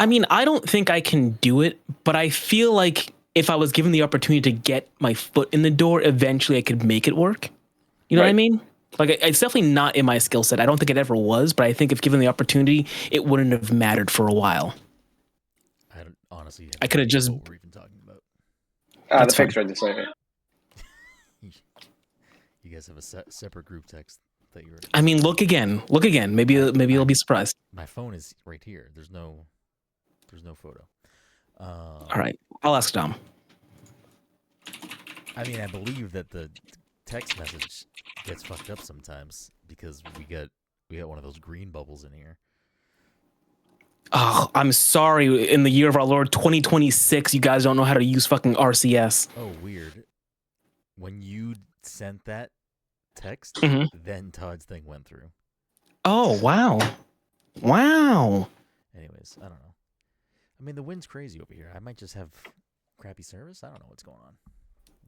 I mean, I don't think I can do it, but I feel like if I was given the opportunity to get my foot in the door, eventually I could make it work. You know what I Right. mean? Like, it's definitely not in my skill set. I don't think it ever was, but I think if given the opportunity, it wouldn't have mattered for a while. I don't, honestly have I no could have idea just. what we're even talking about. That's The fine. picture I just sent you. You guys have a separate group text that you're. I mean, look again. Look again. Maybe you'll be surprised. My phone is right here. There's no photo. All right, I'll ask Dom. I mean, I believe that the text message gets fucked up sometimes because we got one of those green bubbles in here. Oh, I'm sorry. In the year of our Lord 2026, you guys don't know how to use fucking RCS. Oh, weird. When you sent that text, then Todd's thing went through. Oh, wow. Wow. Anyways, I don't know. I mean, the wind's crazy over here. I might just have crappy service. I don't know what's going on.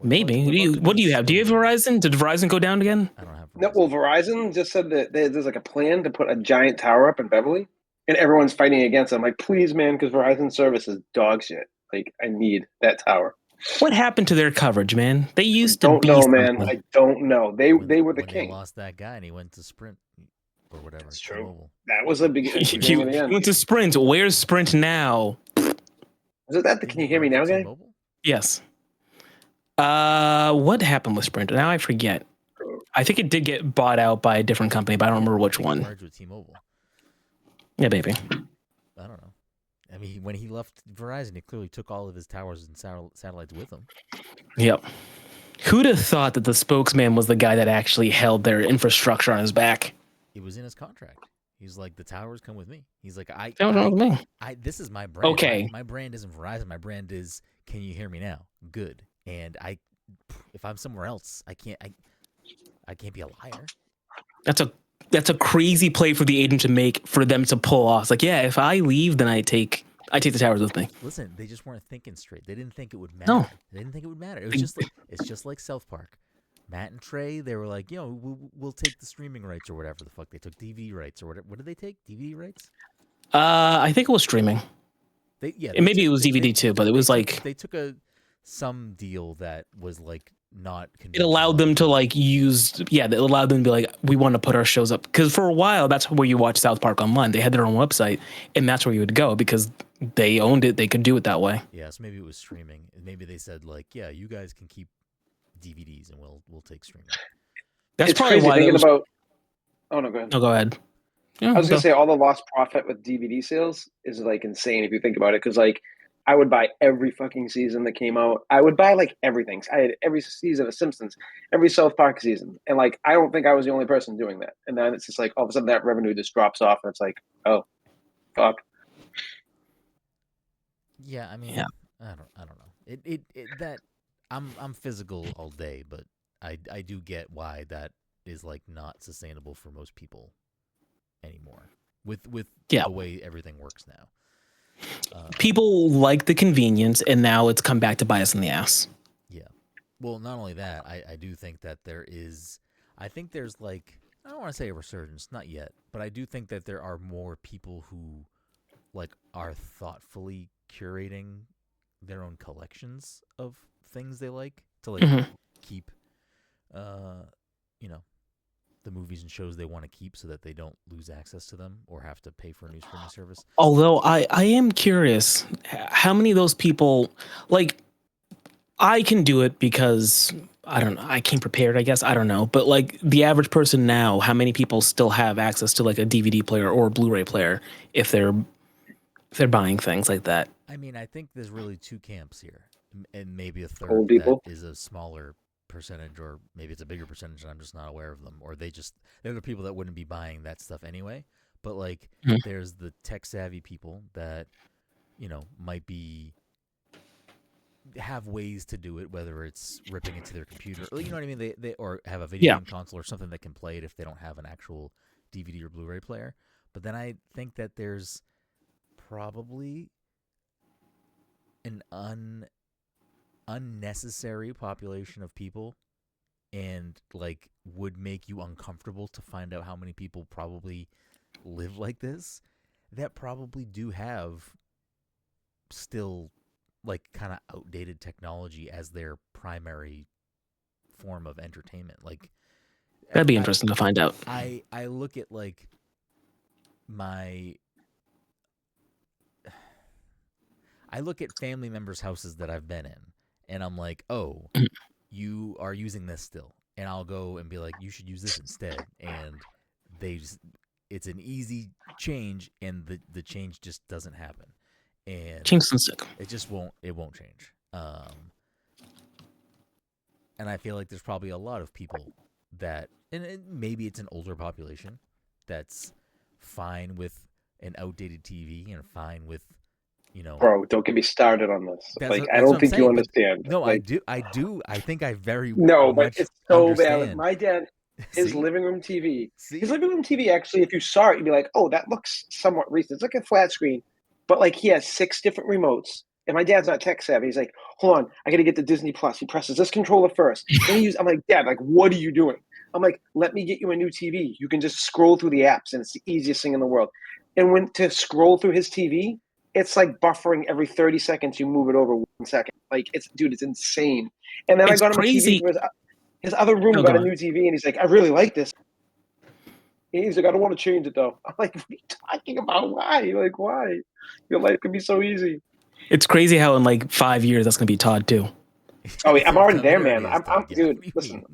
Maybe. What do you have? Do you have Verizon? Did Verizon go down again? I don't have Verizon. No, well, Verizon just said that there's like a plan to put a giant tower up in Beverly, and everyone's fighting against it. I'm like, please, man, because Verizon service is dog shit. Like, I need that tower. What happened to their coverage, man? They used to be. Don't know, something. man. I don't know. They were the when king. They lost that guy and he went to Sprint or whatever. That's true. T-Mobile. That was a beginning of the end. Went to Sprint. Where's Sprint now? Was it that the Can You Hear Me Now guy? T-Mobile? Yes. What happened with Sprint? Now I forget. I think it did get bought out by a different company, but I don't remember which one. Merged with T-Mobile. Yeah, baby. I don't know. I mean, when he left Verizon, he clearly took all of his towers and satellites with him. Yep. Who'd have thought that the spokesman was the guy that actually held their infrastructure on his back? It was in his contract. He's like, the towers come with me. He's like, this is my brand. Okay. My brand isn't Verizon. My brand is, can you hear me now? Good. And if I'm somewhere else, I can't be a liar. That's a crazy play for the agent to make, for them to pull off. It's like, yeah, if I leave, then I take the towers with me. Listen, they just weren't thinking straight. They didn't think it would matter. No. They didn't think it would matter. It was just like, it's just like South Park. Matt and Trey, they were like, we'll take the streaming rights or whatever the fuck. They took DVD rights or whatever. What did they take? DVD rights? I think it was streaming. Maybe it was DVD too, but it was like they took some deal that was like not. It allowed them to like use. Yeah, it allowed them to be like, we want to put our shows up, because for a while that's where you watch South Park online. They had their own website, and that's where you would go because they owned it. They could do it that way. Yeah, so maybe it was streaming. Maybe they said like, yeah, you guys can keep DVDs and we'll take streaming. That's it's probably crazy why. Thinking about. Oh no, go ahead. No, go ahead. Yeah, I was gonna say all the lost profit with DVD sales is like insane if you think about it. Because like, I would buy every fucking season that came out. I would buy like everything. I had every season of Simpsons, every South Park season, and like I don't think I was the only person doing that. And then it's just like all of a sudden that revenue just drops off, and it's like, oh, fuck. Yeah, I mean, I don't know. That I'm physical all day, but I do get why that is like not sustainable for most people anymore. With the way everything works now. People like the convenience, and now it's come back to bite us in the ass. Yeah. Well, not only that, I do think that there's like, I don't want to say a resurgence, not yet, but I do think that there are more people who like are thoughtfully curating their own collections of things they like to like keep, the movies and shows they want to keep so that they don't lose access to them or have to pay for a new streaming service. Although I am curious how many of those people, like, I can do it because I don't know, I came prepared, I guess. I don't know. But like the average person now, how many people still have access to like a DVD player or a Blu-ray player if they're buying things like that? I mean, I think there's really two camps here, and maybe a third that is a smaller percentage, or maybe it's a bigger percentage and I'm just not aware of them, or they're the people that wouldn't be buying that stuff anyway. But like there's the tech savvy people that might have ways to do it, whether it's ripping into their computer, you know what I mean, they or have a video game console or something that can play it if they don't have an actual DVD or Blu-ray player. But then I think that there's probably an unnecessary population of people, and like would make you uncomfortable to find out how many people probably live like this, that probably do have still like kind of outdated technology as their primary form of entertainment. Like That'd be interesting to find out. I look at like I look at family members' houses that I've been in, and I'm like, oh, you are using this still, and I'll go and be like, you should use this instead, and it's an easy change, and the change just doesn't happen, and Change some sick. it won't change. And I feel like there's probably a lot of people that, and maybe it's an older population that's fine with an outdated TV and fine with, Bro, don't get me started on this. That's Like, what, I that's what don't I'm think you saying. understand. No, like, I do. I think I very no, but much it's so bad. Like, understand. my dad, his See? living room TV. See? His living room TV, actually, if you saw it, you'd be like, oh, that looks somewhat recent. It's like a flat screen, but like he has 6 different remotes. And my dad's not tech savvy. He's like, hold on, I got to get the Disney Plus. He presses this controller first. I'm like, Dad, like, what are you doing? I'm like, let me get you a new TV. You can just scroll through the apps, and it's the easiest thing in the world. And when to scroll through his TV, it's like buffering every 30 seconds. You move it over 1 second. Like, it's insane. And then I It's got him a TV crazy. for his other room. Oh, Got go a on. new TV, and he's like, I really like this. And he's like, I don't want to change it though. I'm like, what are you talking about? Why? Like, why? Your life could be so easy. It's crazy how in like 5 years that's gonna be Todd too. Oh, wait, I'm already there, It man. already is, Todd. Yeah, Dude. what do you Listen, mean?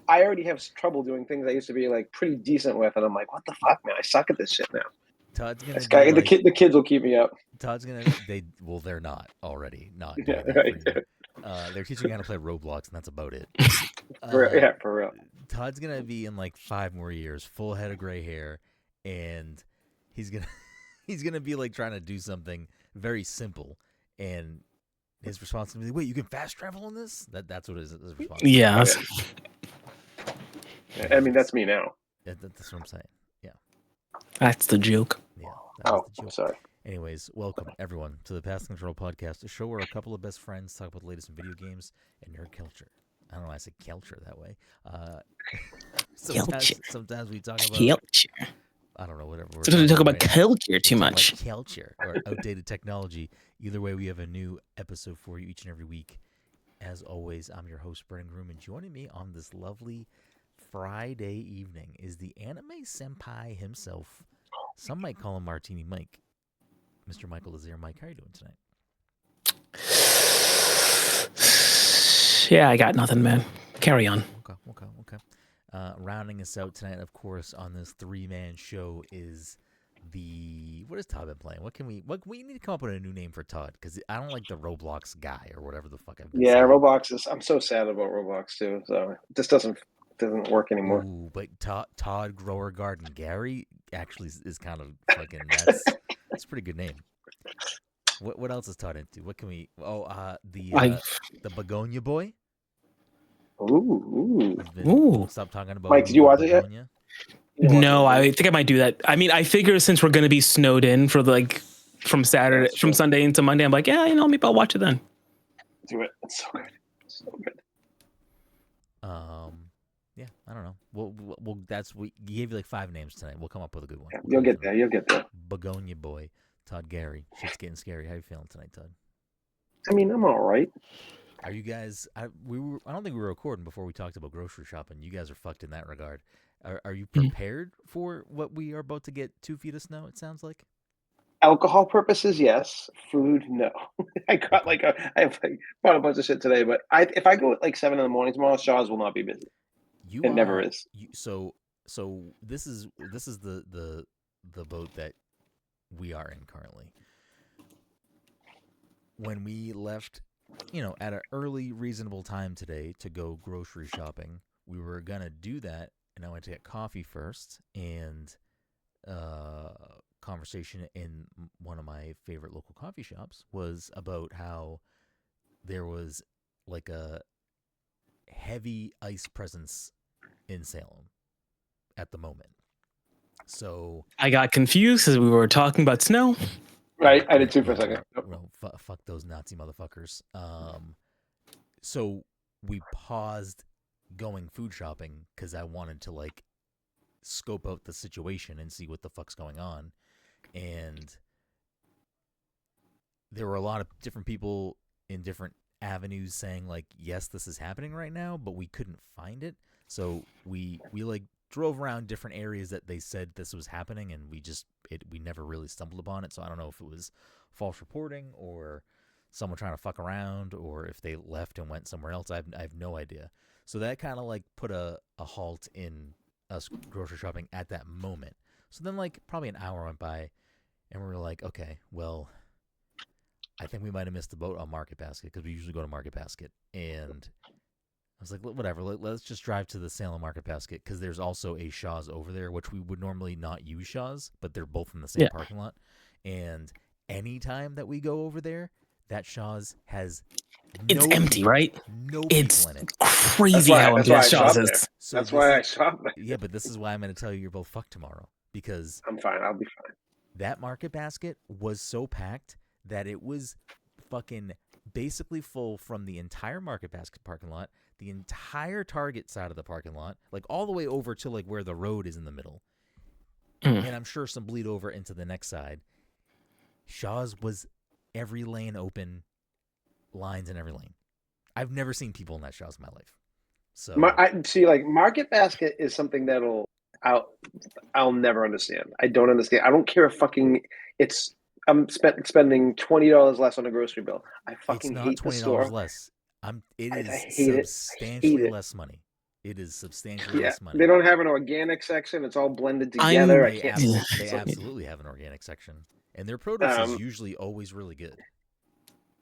I already have trouble doing things I used to be like pretty decent with, and I'm like, what the fuck, man? I suck at this shit now. Todd's gonna This be guy, like, the kids will keep me up. Todd's gonna they're not already not doing Yeah, that right. for you. They're teaching you how to play Roblox, and that's about it. For real. Todd's gonna be in like 5 more years, full head of gray hair, and he's gonna be like trying to do something very simple, and his response is gonna be, "Wait, you can fast travel in this?" That's what his response. Yeah. I mean, that's me now. That's what I'm saying. Yeah, That's the joke. yeah. That was the I'm joke. sorry. Anyways, welcome everyone to the Pass the Control podcast, a show where a couple of best friends talk about the latest in video games and nerd culture. I don't know why I say culture that way. Sometimes we talk about Culture. I don't know, whatever. So we talk about culture too much. Culture or outdated technology. Either way, we have a new episode for you each and every week. As always, I'm your host, Brenden, and joining me on this lovely Friday evening is the anime senpai himself. Some might call him Martini Mike. Mr. Michael Lazier. Mike, how are you doing tonight? Yeah, I got nothing, man. Carry on. Okay. Rounding us out tonight, of course, on this 3-man show is what has Todd been playing? We need to come up with a new name for Todd, because I don't like the Roblox guy or whatever the fuck I've been saying. Roblox I'm so sad about Roblox too. So it just doesn't work anymore. Ooh, but Todd Grower Garden Gary actually is kind of fucking that's a pretty good name. What else is Todd into? What can we? Oh, the Begonia Boy. Ooh. Stop talking about. Mike, did you watch it yet? No, I think I might do that. I mean, I figure since we're gonna be snowed in for from Sunday into Monday, I'm like, yeah, maybe I'll watch it then. Do it. It's so good. So good. Yeah, I don't know. Well, we gave you like 5 names tonight. We'll come up with a good one. Yeah, you'll get there. Begonia Boy, Todd Gary. Shit's getting scary. How you feeling tonight, Todd? I mean, I'm all right. Are you guys? I don't think we were recording before we talked about grocery shopping. You guys are fucked in that regard. Are you prepared for what we are about to get 2 feet of snow? It sounds like. Alcohol purposes, yes. Food, no. I bought a bunch of shit today, but if I go at like 7 a.m. tomorrow, Shaw's will not be busy. It never is. So this is the boat that we are in currently. When we left, at an early, reasonable time today to go grocery shopping, we were gonna do that, and I went to get coffee first, and conversation in one of my favorite local coffee shops was about how there was like a heavy ice presence in Salem at the moment. So I got confused because we were talking about snow. Right, I did too for a second. Fuck those Nazi motherfuckers. So we paused going food shopping because I wanted to scope out the situation and see what the fuck's going on. And there were a lot of different people in different avenues saying like, yes, this is happening right now, but we couldn't find it. So we like drove around different areas that they said this was happening, and we never really stumbled upon it. So I don't know if it was false reporting or someone trying to fuck around, or if they left and went somewhere else. I have no idea. So that kind of like put a halt in us grocery shopping at that moment. So then like probably an hour went by, and we were like, okay, well, I think we might have missed the boat on Market Basket, because we usually go to Market Basket. And I was like, whatever, let's just drive to the Salem Market Basket, because there's also a Shaw's over there, which we would normally not use Shaw's, but they're both in the same parking lot. And anytime that we go over there, that Shaw's has It's empty, people, right? no It's people in it. crazy how empty that Shaw's is. So that's why I shop there. Yeah, but this is why I'm going to tell you you're both fucked tomorrow, because I'm fine. I'll be fine. that Market Basket was so packed that it was fucking basically full from the entire Market Basket parking lot, the entire Target side of the parking lot, like all the way over to like where the road is in the middle. And I'm sure some bleed over into the next side. Shaw's was every lane open, lines in every lane. I've never seen people in that Shaw's in my life. So I see, like Market Basket is something I'll never understand. I don't understand. I don't care if I'm spending $20 less on a grocery bill. I fucking hate the store. It's not $20 less. It is substantially less money. It is substantially less money. They don't have an organic section. It's all blended together. They absolutely have an organic section, and their produce is usually always really good.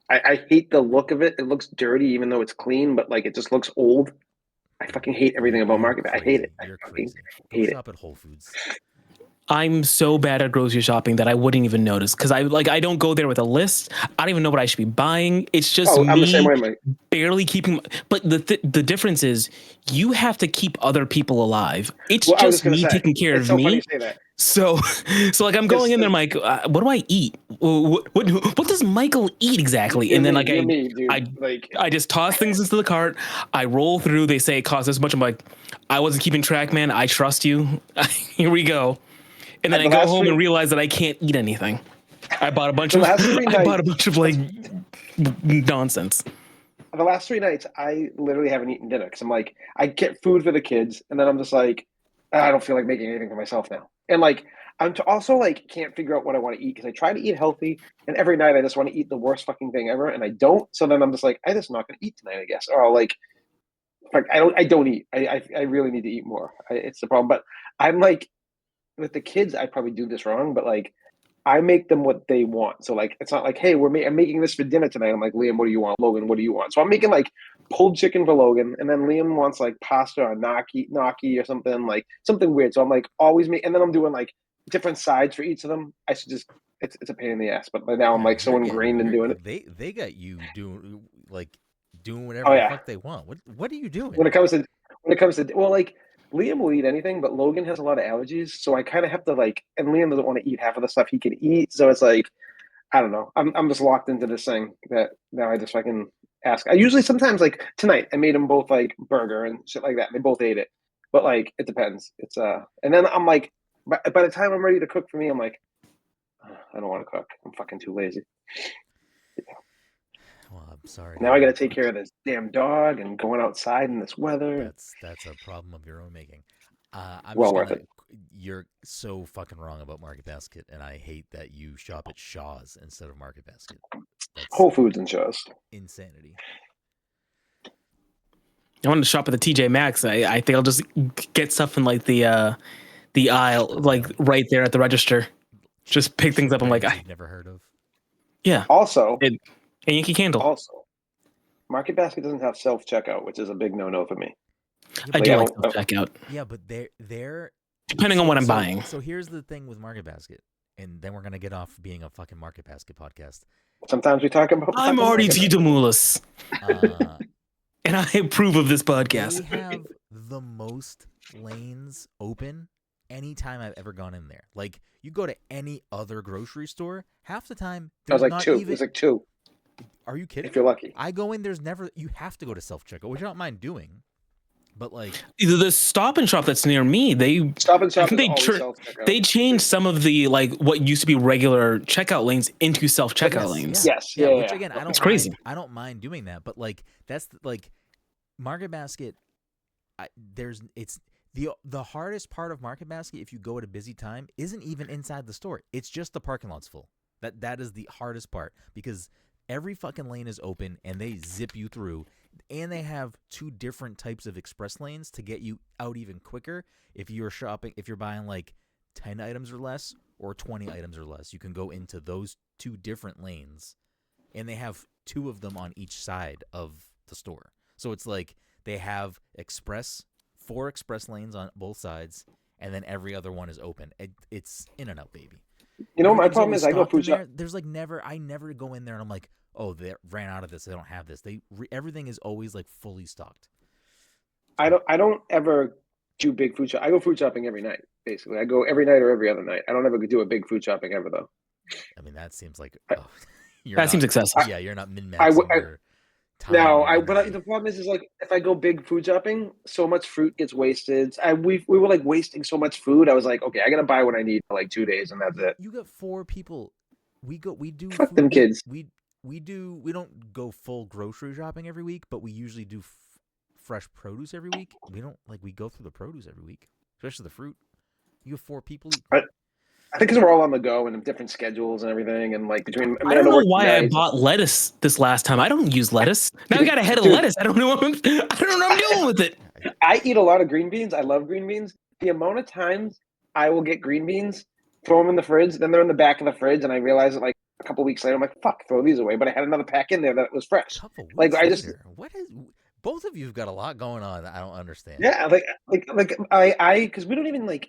I hate the look of it. It looks dirty, even though it's clean, but like it just looks old. I fucking hate everything about Market. I hate it. You're crazy. Go shop at Whole Foods. I'm so bad at grocery shopping that I wouldn't even notice, because I don't go there with a list. I don't even know what I should be buying. It's just I'm the same way, Mike. Barely keeping. But the difference is you have to keep other people alive. It's just me taking care of me. Funny you say that. So like I'm going in there, I'm like, what do I eat? What does Michael eat exactly? And then I just toss things into the cart. I roll through. They say it costs this much. I'm like, I wasn't keeping track, man. I trust you. Here we go. And then I go home and realize that I can't eat anything. I bought a bunch of like nonsense. The last 3 nights, I literally haven't eaten dinner because I'm like, I get food for the kids, and then I'm just like, I don't feel like making anything for myself now. And like, also like can't figure out what I want to eat, because I try to eat healthy, and every night I just want to eat the worst fucking thing ever, and I don't. So then I'm just like, I'm just not going to eat tonight, I guess. Or I'll like I don't eat. I really need to eat more. It's the problem. But I'm like, with the kids, I probably do this wrong, but like I make them what they want. So like, it's not like, hey, I'm making this for dinner tonight. I'm like, Liam, what do you want? Logan, what do you want? So I'm making like pulled chicken for Logan, and then Liam wants like pasta or gnocchi or something, like something weird. So I'm like always and then I'm doing like different sides for each of them. I should just, it's a pain in the ass, but now I'm like so ingrained in doing it. They got you doing whatever the fuck they want. What are you doing? When it comes to well, like Liam will eat anything, but Logan has a lot of allergies, so I kind of have to like. And Liam doesn't want to eat half of the stuff he can eat, so it's like, I don't know. I'm just locked into this thing that now I just fucking ask. I usually sometimes like tonight I made them both like burger and shit like that. They both ate it, but like it depends. It's and then I'm like, by the time I'm ready to cook for me, I'm like, I don't want to cook. I'm fucking too lazy. Well, I'm sorry. Now I got to take care of this damn dog and going outside in this weather. That's a problem of your own making. Worth it. You're so fucking wrong about Market Basket, and I hate that you shop at Shaw's instead of Market Basket. That's Whole Foods and Shaw's. Insanity. I wanted to shop at the TJ Maxx. I think I'll just get stuff in like the aisle, like right there at the register. Just pick things up. I'm like, I've never heard of. Yeah. Also, a Yankee Candle. Also, Market Basket doesn't have self-checkout, which is a big no-no for me. I do like self-checkout. Yeah, but they're depending on what I'm buying. So here's the thing with Market Basket, and then we're gonna get off being a fucking Market Basket podcast. Sometimes we talk about. I'm already Tito Mulas, and I approve of this podcast. They have the most lanes open anytime I've ever gone in there. Like, you go to any other grocery store, half the time there's like two. There's like two. Are you kidding? If you're lucky. I go in, there's never. You have to go to self-checkout, which I don't mind doing. But like The Stop and Shop that's near me, Stop and I Shop think is always self-checkout. they changed some of the like what used to be regular checkout lanes into self checkout lanes. Yes, yeah. yeah, Which yeah. again, I don't It's mind. crazy. I don't mind doing that. But like that's like Market Basket. It's the hardest part of Market Basket if you go at a busy time isn't even inside the store. It's just the parking lot's full. That is the hardest part because every fucking lane is open and they zip you through, and they have 2 different types of express lanes to get you out even quicker. If you're buying like 10 items or less or 20 items or less, you can go into those 2 different lanes, and they have 2 of them on each side of the store. So it's like they have 4 express lanes on both sides, and then every other one is open. It's in and out, baby. You know, my Everything's problem always is I go stocked in food shop. there. There's like I never go in there and I'm like, oh, they ran out of this. They don't have this. Everything is always like fully stocked. I don't ever do big food shop. I go food shopping every night, basically. I go every night or every other night. I don't ever do a big food shopping ever though. I mean, that seems like Seems excessive. Yeah, you're not min I, maxing I your time. No, or energy. the problem is like if I go big food shopping, so much fruit gets wasted. We were like wasting so much food. I was like, okay, I gotta buy what I need for like 2 days, and that's it. You got 4 people. We do Fuck food. them kids. We don't go full grocery shopping every week, but we usually do fresh produce every week. We go through the produce every week, especially the fruit. You have 4 people. I think because we're all on the go and different schedules and everything, and like between I don't know work why I nights. bought lettuce this last time. I don't use lettuce. Now I got a head of lettuce. I don't know what I'm doing with it. I eat a lot of green beans. I love green beans. The amount of times I will get green beans, throw them in the fridge, then they're in the back of the fridge, and I realize it like a couple weeks later. I'm like, fuck, throw these away. But I had another pack in there that was fresh. Couple weeks Like I just later, what is? Both of you've got a lot going on that I don't understand. yeah, like I because we don't even like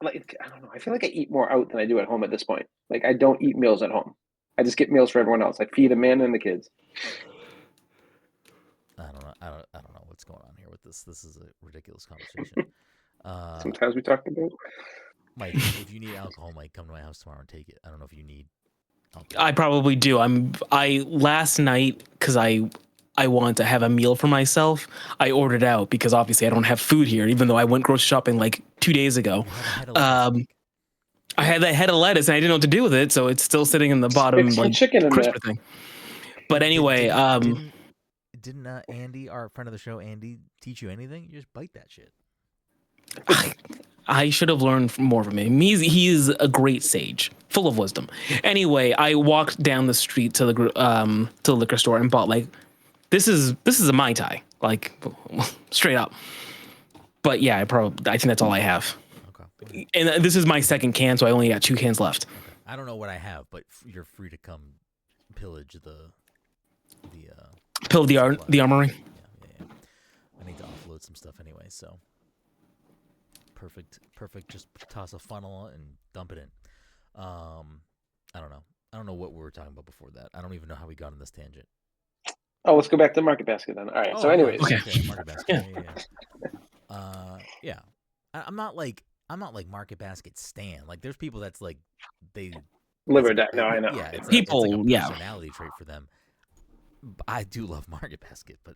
I don't know. I feel like I eat more out than I do at home at this point. Like I don't eat meals at home. I just get meals for everyone else. I feed a man and the kids. I don't know. I don't know what's going on here with this. This is a ridiculous conversation. Sometimes we talk about. Mike, if you need alcohol, Mike, come to my house tomorrow and take it. I don't know if you need alcohol. I probably do. I last night because I wanted to have a meal for myself. I ordered out because obviously I don't have food here, even though I went grocery shopping like 2 days ago. I had that head of lettuce and I didn't know what to do with it, so it's still sitting in the bottom Stick some like chicken in crisper there. thing. But anyway, didn't Andy, our friend of the show, Andy, teach you anything? You just bite that shit. I should have learned more from him. He's a great sage, full of wisdom. Anyway, I walked down the street to the liquor store and bought like this is a Mai Tai, like straight up. But yeah, I think that's all I have. Okay. And this is my second can, so I only got 2 cans left. Okay. I don't know what I have, but you're free to come pillage the armory. Yeah. I need to offload some stuff anyway, so perfect. Just toss a funnel and dump it in. I don't know what we were talking about before that. I don't even know how we got on this tangent. Oh, let's go back to Market Basket then. All right. So, anyways, okay. Market Basket. Yeah. I'm not like Market Basket stan. Like, there's people that's like they live or die. No, I know. Yeah, it's people. It's like a personality trait for them. I do love Market Basket, but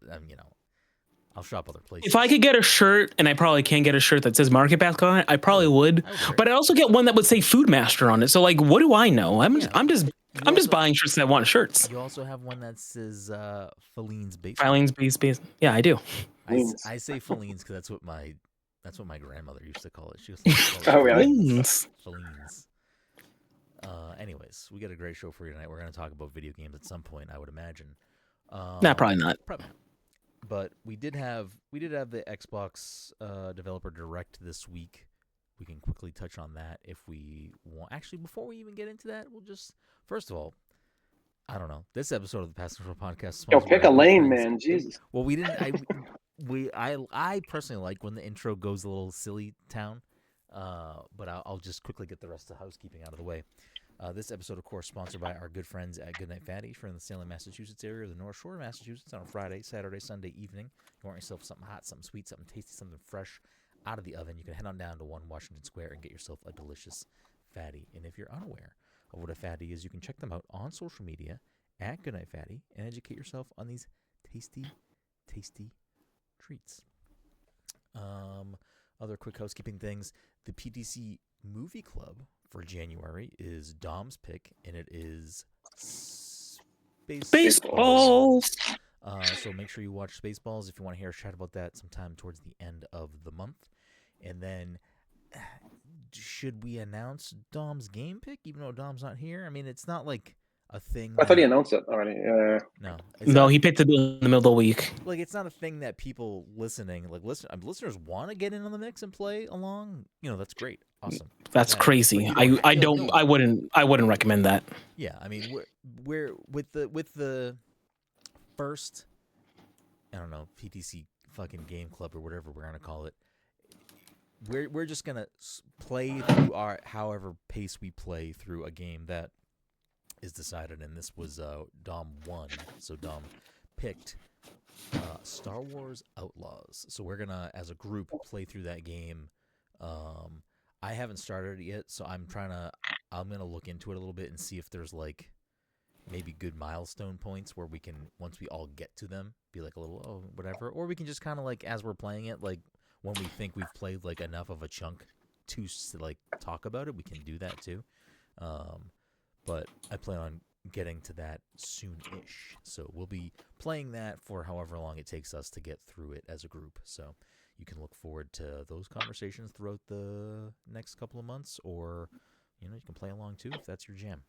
I'll shop other places. If I could get a shirt, and I probably can't get a shirt that says Market Basket on it, I probably would. But I also get one that would say Food Master on it. So like, what do I know? I'm just buying shirts that want shirts. You also have one that says Filene's Basement. Filene's Basement. Yeah, I do. I say Filene's because that's what my grandmother used to call it. She was like, oh really? Filene's. Anyways, we got a great show for you tonight. We're going to talk about video games at some point, I would imagine. Probably not. Probably not. But we did have the Xbox Developer Direct this week. We can quickly touch on that if we want. Actually, before we even get into that, we'll just first of all, I don't know. This episode of the Pass Control Podcast. Yo, pick a lane, man. Jesus. Well, we didn't. I personally like when the intro goes a little silly town. But I'll just quickly get the rest of the housekeeping out of the way. This episode, of course, sponsored by our good friends at Goodnight Fatty from the Salem, Massachusetts area, or the North Shore of Massachusetts on a Friday, Saturday, Sunday evening. You want yourself something hot, something sweet, something tasty, something fresh out of the oven, you can head on down to 1 Washington Square and get yourself a delicious fatty. And if you're unaware of what a fatty is, you can check them out on social media at Goodnight Fatty and educate yourself on these tasty, tasty treats. Other quick housekeeping things. The PTC Movie Club for January is Dom's pick, and it is Baseball. So make sure you watch Spaceballs if you want to hear us chat about that sometime towards the end of the month. And then, should we announce Dom's game pick, even though Dom's not here? I mean, it's not like a thing. I thought he announced it already. No, he picked it in the middle of the week. Like, it's not a thing that people listeners want to get in on the mix and play along. That's great, awesome. That's crazy. I wouldn't recommend that. Yeah, I mean, we're with the first, I don't know, PTC fucking game club or whatever we're gonna call it. We're just gonna play through our however pace we play through a game that is decided, and this was Dom won, so Dom picked Star Wars Outlaws. So we're gonna, as a group, play through that game. I haven't started it yet, so I'm gonna look into it a little bit and see if there's like maybe good milestone points where we can, once we all get to them, be like a little whatever, or we can just kind of like as we're playing it, like when we think we've played like enough of a chunk to like talk about it, we can do that too. But I plan on getting to that soon-ish. So we'll be playing that for however long it takes us to get through it as a group. So you can look forward to those conversations throughout the next couple of months, or you can play along too if that's your jam.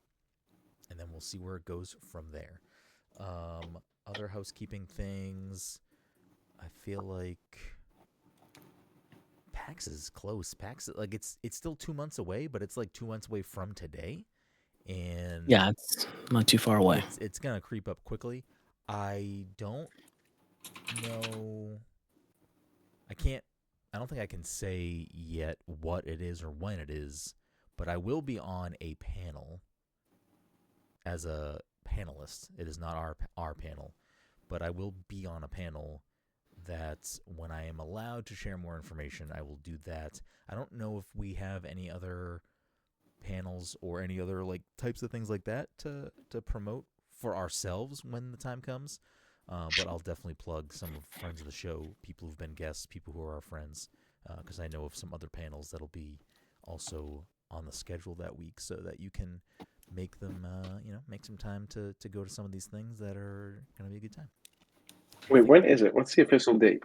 And then we'll see where it goes from there. Other housekeeping things. I feel like PAX is close. PAX, like it's still 2 months away, but it's like 2 months away from today. And yeah, it's not too far away. It's gonna creep up quickly. I don't know. I don't think I can say yet what it is or when it is, but I will be on a panel as a panelist. It is not our panel, but I will be on a panel that when I am allowed to share more information, I will do that. I don't know if we have any other panels or any other like types of things like that to promote for ourselves when the time comes, but I'll definitely plug some of friends of the show, people who've been guests, people who are our friends, because I know of some other panels that'll be also on the schedule that week, so that you can make them make some time to go to some of these things that are going to be a good time. Wait, when is it? What's the official date?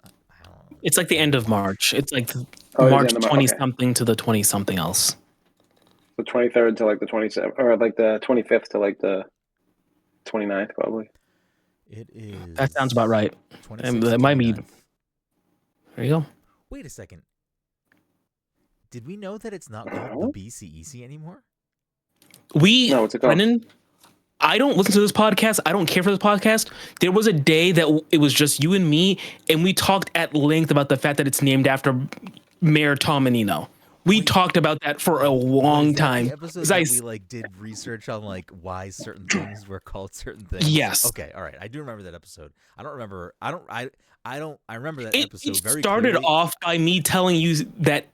I don't know. It's like the end of March. It's like March 20-something to the 20-something else. The 23rd to like the 27th, or like the 25th to like the 29th, probably. It is. That sounds about right. And that might be. There you go. Wait a second. Did we know that it's not called the BCEC anymore? No, what's it called? Brenden, I don't listen to this podcast. I don't care for this podcast. There was a day that it was just you and me, and we talked at length about the fact that it's named after Mayor Tom Menino. We talked about that for a long time. The episode that we like did research on like why certain things were called certain things. Yes. Okay. All right. I do remember that episode. I don't remember. I remember that episode very clearly. It started off by me telling you that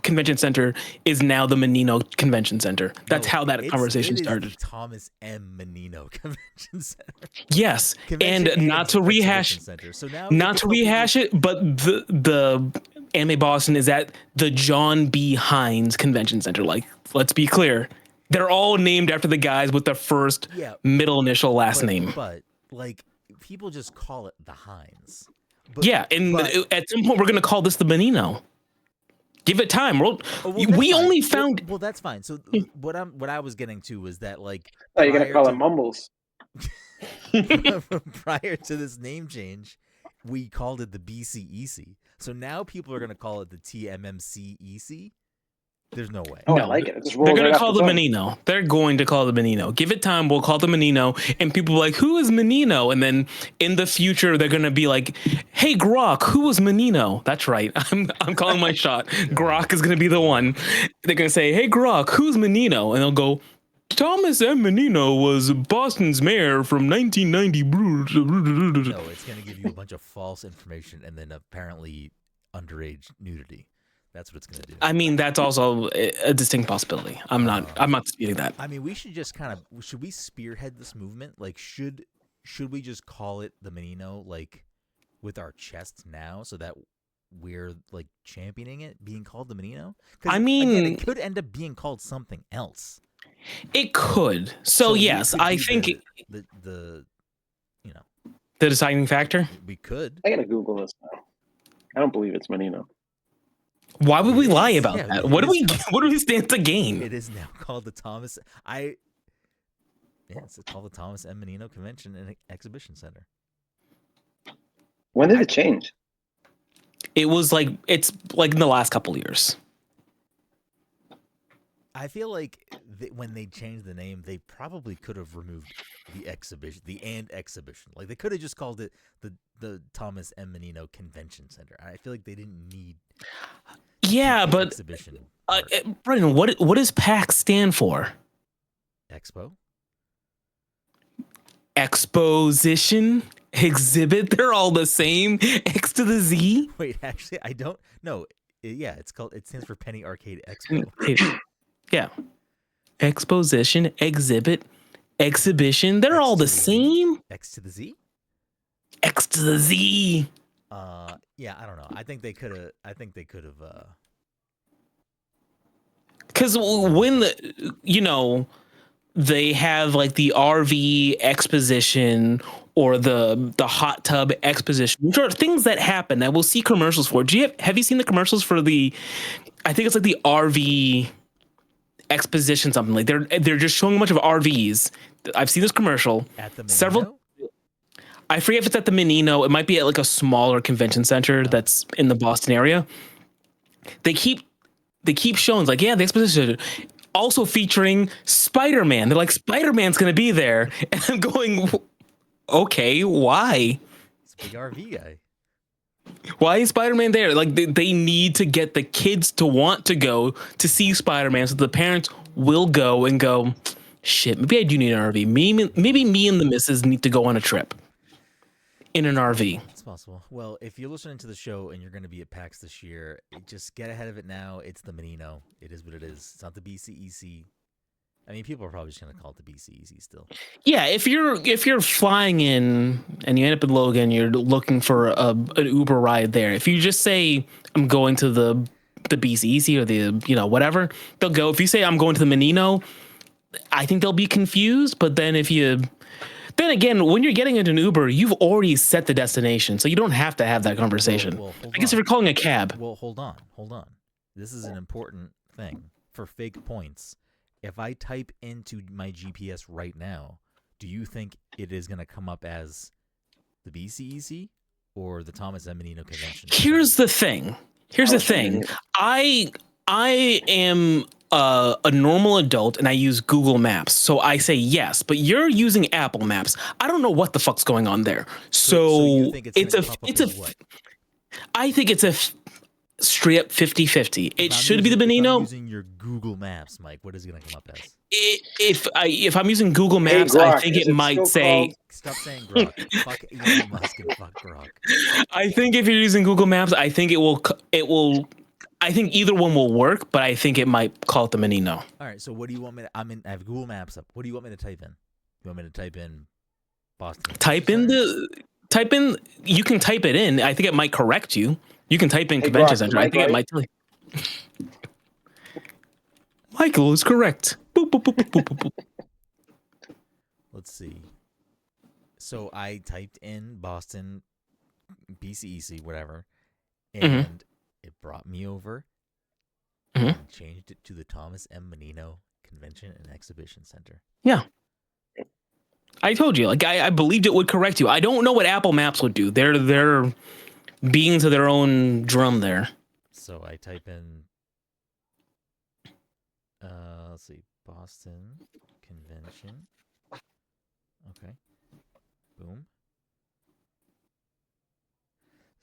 convention center is now the Menino Convention Center. That's how that conversation started. The Thomas M. Menino Convention Center. Yes, and not to rehash. So now not to rehash it, but the Anime Boston is at the John B. Hines Convention Center. Like, let's be clear, they're all named after the guys with the first, middle initial, last name. But like, people just call it the Hines. At some point we're gonna call this the Menino. Give it time. We only found. Well, that's fine. So what I was getting to was that like. Oh, you're gonna call it Mumbles. Prior to this name change, we called it the BCEC. So now people are gonna call it the TMMCEC. There's no way. Oh, no, I like it. They're going to call the Menino. They're going to call the Menino. Give it time. We'll call the Menino. And people are like, who is Menino? And then in the future, they're going to be like, hey, Grok, who was Menino? That's right. I'm calling my shot. Grok is going to be the one. They're going to say, hey, Grok, who's Menino? And they'll go, Thomas M. Menino was Boston's mayor from 1990. No, it's going to give you a bunch of false information and then apparently underage nudity. That's what it's going to do. I mean, that's also a distinct possibility. I'm not disputing that. I mean, we should just should we spearhead this movement? Like, should we just call it the Menino? Like, with our chest now, so that we're like championing it being called the Menino? I Again, mean, it could end up being called something else. it could. So we yes, could I be think the you know, the deciding factor. we could. I gotta Google this now. I don't believe it's Menino. Why would we lie about Yeah, that? it What do is we what do we stand to gain? It is now called the Thomas. It's called the Thomas M. Menino Convention and Exhibition Center. When did it change? It was like it's like in the last couple of years. I feel like when they changed the name, they probably could have removed the exhibition, exhibition. Like they could have just called it the Thomas M. Menino Convention Center. I feel like they didn't need. Yeah, but exhibition. Brenden, what does PAX stand for? Expo. Exposition, exhibit. They're all the same. X to the Z. Wait, actually, I don't know. Yeah, it stands for Penny Arcade Expo. Yeah. Exposition, exhibit, exhibition. They're all the same. X to the Z? X to the Z. Yeah, I don't know. I think they could have Because when they have like the RV exposition or the hot tub exposition, which are things that happen that we'll see commercials for. Have you seen the commercials for the? I think it's like the RV exposition, something like they're just showing a bunch of RVs. I've seen this commercial at the Menino? several. I forget if it's at the Menino. It might be at like a smaller convention center that's in the Boston area. They keep showing like, yeah, the exposition also featuring Spider-Man. They're like, Spider-Man's going to be there. And I'm going, okay, why? It's a big RV guy. Why is Spider-Man there? Like they need to get the kids to want to go to see Spider-Man so the parents will go and go, shit, maybe I do need an RV. Maybe me and the missus need to go on a trip in an RV. It's possible. Well, if you're listening to the show and you're going to be at PAX this year, just get ahead of it now. It's the Menino. It is what it is. It's not the BCEC. I mean, people are probably just going to call it the BCEC still. Yeah, if you're flying in and you end up in Logan, you're looking for an Uber ride there. If you just say I'm going to the BCEC or the whatever, they'll go. If you say I'm going to the Menino, I think they'll be confused. But then then again, when you're getting into an Uber, you've already set the destination, so you don't have to have that conversation. Well, I guess if you're calling a cab. Well, hold on. This is an important thing for fake points. If I type into my GPS right now, do you think it is going to come up as the BCEC or the Thomas M. Menino Convention? Here's the thing. I am a normal adult and I use Google Maps, so I say yes. But you're using Apple Maps. I don't know what the fuck's going on there. So you think I think it's a straight up 50-50. It should be the Menino. If I'm using your Google Maps, Mike, what is it going to come up as? If I'm using Google Maps, Grok, I think it might say. Stop saying Grok. Fuck Elon Musk and fuck Grok. I think if you're using Google Maps, I think it will. I think either one will work, but I think it might call it the Menino. All right. So what do you want me to? I have Google Maps up. What do you want me to type in? You want me to type in Boston? Type in. You can type it in. I think it might correct you. You can type in convention center. I think it might tell you. Michael is correct. Boop, boop, boop, boop, boop, boop. Let's see. So I typed in Boston, BCEC, whatever, and it brought me over and changed it to the Thomas M. Menino Convention and Exhibition Center. Yeah. I told you, like I believed it would correct you. I don't know what Apple Maps would do. They're being to their own drum there. So I type in, let's see, Boston Convention. Okay. Boom.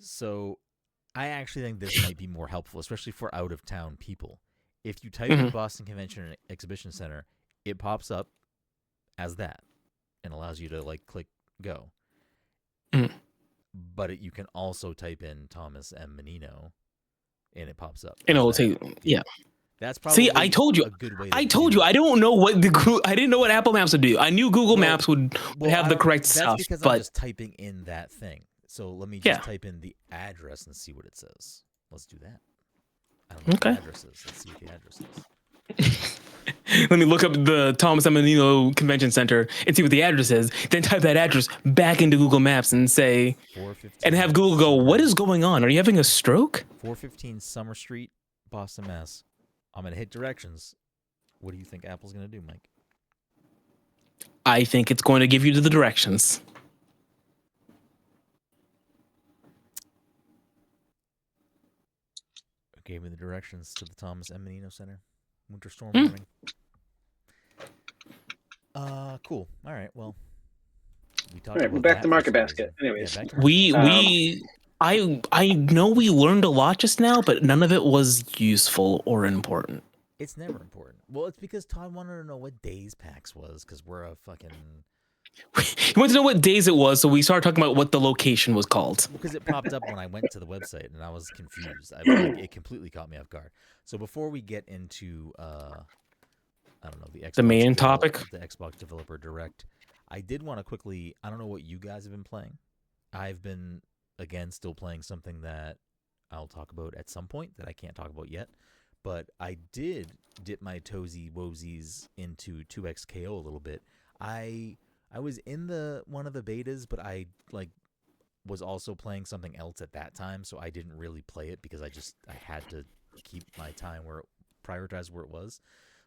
So I actually think this might be more helpful, especially for out-of-town people. If you type in Boston Convention and Exhibition Center, it pops up as that and allows you to like click go. But you can also type in Thomas M. Menino, and it pops up. And it will say, yeah. That's probably I told you. a good way. I told you. I don't know what I didn't know what Apple Maps would do. I knew Google Maps would have the correct stuff. That's because but I'm just typing in that thing. So let me Yeah. just type in the address and see what it says. Let's do that. I don't know what the address is. Let's see what the address is. Let me look up the Thomas M. Menino Convention Center and see what the address is. Then type that address back into Google Maps and say, 415 and have Google go, what is going on? Are you having a stroke? 415 Summer Street, Boston, Mass. I'm going to hit directions. What do you think Apple's going to do, Mike? I think it's going to give you the directions. It gave me the directions to the Thomas M. Menino Center. Winter storm warning. Cool. All right. Well, we talked All right, about we're back that to for Market some Basket. reason. Anyways, Yeah, back to Market Basket. I know we learned a lot just now, but none of it was useful or important. It's never important. Well, it's because Todd wanted to know what days PAX was, because we're a fucking... He wanted to know what days it was, so we started talking about what the location was called. Because it popped up when I went to the website, and I was confused. It completely caught me off guard. So before we get into, I don't know, The main topic? the Xbox Developer Direct, I did want to quickly, I don't know what you guys have been playing. I've been, again, still playing something that I'll talk about at some point that I can't talk about yet. But I did dip my toesy-woesies into 2XKO a little bit. I was in one of the betas, but I was also playing something else at that time, so I didn't really play it because I had to keep my time prioritize where it was.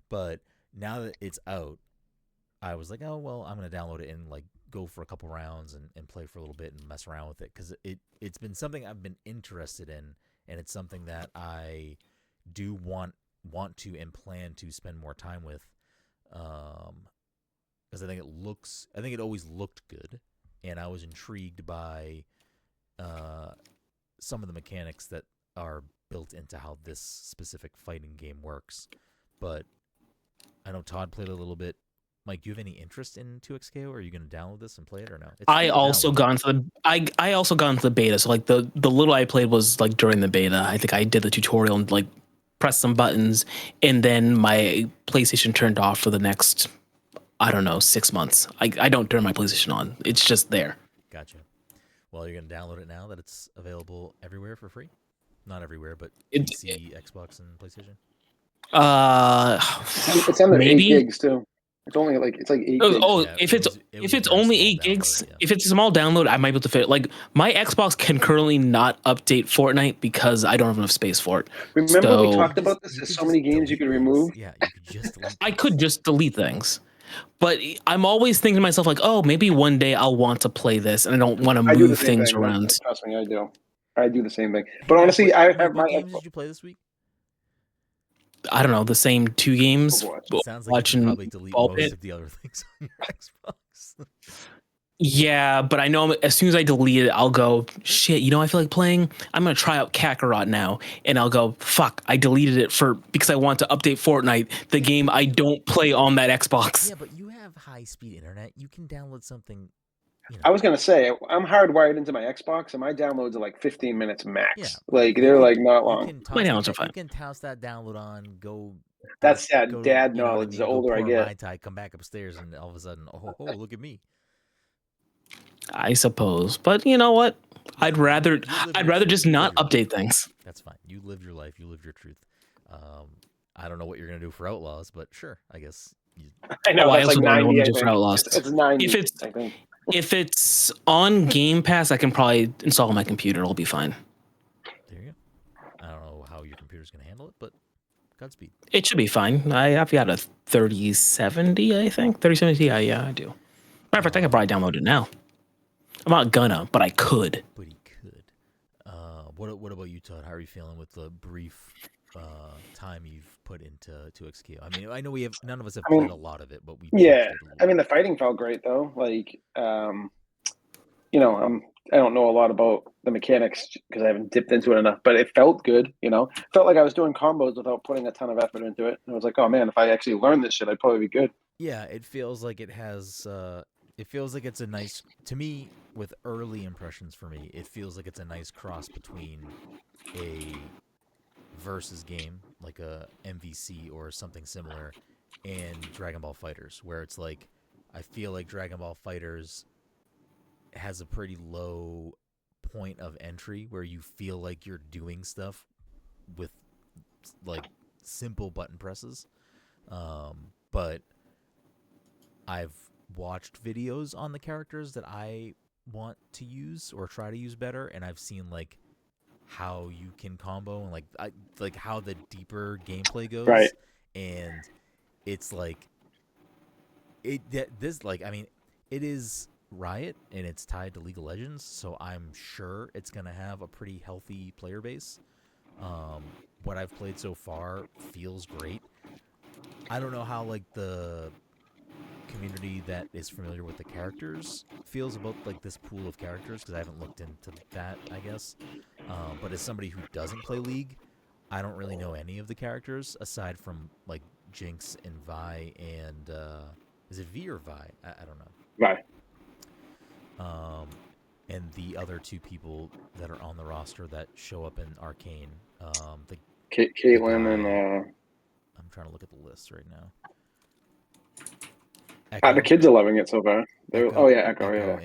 But now that it's out, I was like, oh well, I'm gonna download it and go for a couple rounds and play for a little bit and mess around with it, because it's been something I've been interested in, and it's something that I do want to and plan to spend more time with, because I think it always looked good, and I was intrigued by some of the mechanics that are built into how this specific fighting game works. But I know Todd played a little bit. Mike, do you have any interest in 2XKO? Are you going to download this and play it or no? I also got into the beta. So the little I played was during the beta. I think I did the tutorial and pressed some buttons, and then my PlayStation turned off for the next, I don't know, 6 months. I don't turn my PlayStation on. It's just there. Gotcha. Well, you're going to download it now that it's available everywhere for free? Not everywhere, but PC, Xbox, and PlayStation? It's under maybe 8 gigs too. It's only it's 8 gigs. Yeah, if it's only 8 gigs, if it's a small download, I might be able to fit it. My Xbox can currently not update Fortnite because I don't have enough space for it. Remember we talked about this? There's so many games you could remove. Yeah, you could just delete I could just delete things. But I'm always thinking to myself, oh, maybe one day I'll want to play this, and I don't want to move things around. Trust me, I do. I do the same thing. But honestly, I have what games did you play this week? I don't know, the same 2 games. Sounds like you probably delete most of the other things on your Xbox. Yeah, but I know as soon as I delete it, I'll go, shit, I feel like playing. I'm going to try out Kakarot now. And I'll go, fuck, I deleted it because I want to update Fortnite, the game I don't play on that Xbox. Yeah, but you have high-speed internet. You can download something. I was going to say, I'm hardwired into my Xbox, and my downloads are 15 minutes max. Yeah, they're not long. My downloads are fine. You can toss that download on, go. That's dad knowledge. The older I get. Mai Tai, come back upstairs, and all of a sudden, oh, look at me. I suppose, but you know what? I'd rather just not update things. That's fine. You lived your life. You lived your truth. I don't know what you're gonna do for Outlaws, but sure, I guess. I know. I also don't know what to do for Outlaws. It's 90. I think. If it's on Game Pass, I can probably install on my computer. It'll be fine. There you go. I don't know how your computer's gonna handle it, but Godspeed. It should be fine. I've got a 3070, I think. 3070 Ti, yeah, I do. Matter of fact, I could probably download it now. I'm not gonna, but I could. But he could. What about you, Todd? How are you feeling with the brief time you've put into 2XKO? I mean, I know none of us have played a lot of it, but we. Yeah, I mean, the fighting felt great though. I don't know a lot about the mechanics because I haven't dipped into it enough, but it felt good. Felt like I was doing combos without putting a ton of effort into it. And I was like, oh man, if I actually learned this shit, I'd probably be good. Yeah, it feels like it has. It feels like it's a nice, to me, with early impressions for me, it feels like it's a nice cross between a versus game, like a MVC or something similar, and Dragon Ball FighterZ, where it's I feel like Dragon Ball FighterZ has a pretty low point of entry where you feel like you're doing stuff with like simple button presses. But I've watched videos on the characters that I want to use or try to use better, and I've seen like how you can combo and like how the deeper gameplay goes, Right. and it's like this like I mean it is Riot and it's tied to League of Legends, so I'm sure it's gonna have a pretty healthy player base. What I've played so far feels great. I don't know how like the community that is familiar with the characters feels about like this pool of characters, because I haven't looked into that, I guess. But as somebody who doesn't play League, I don't really know any of the characters aside from like Jinx and Vi and is it V or Vi? I don't know. Right. And the other two people that are on the roster that show up in Arcane. Caitlyn and I'm trying to look at the list right now. the kids are loving it so far. Echo, Echo,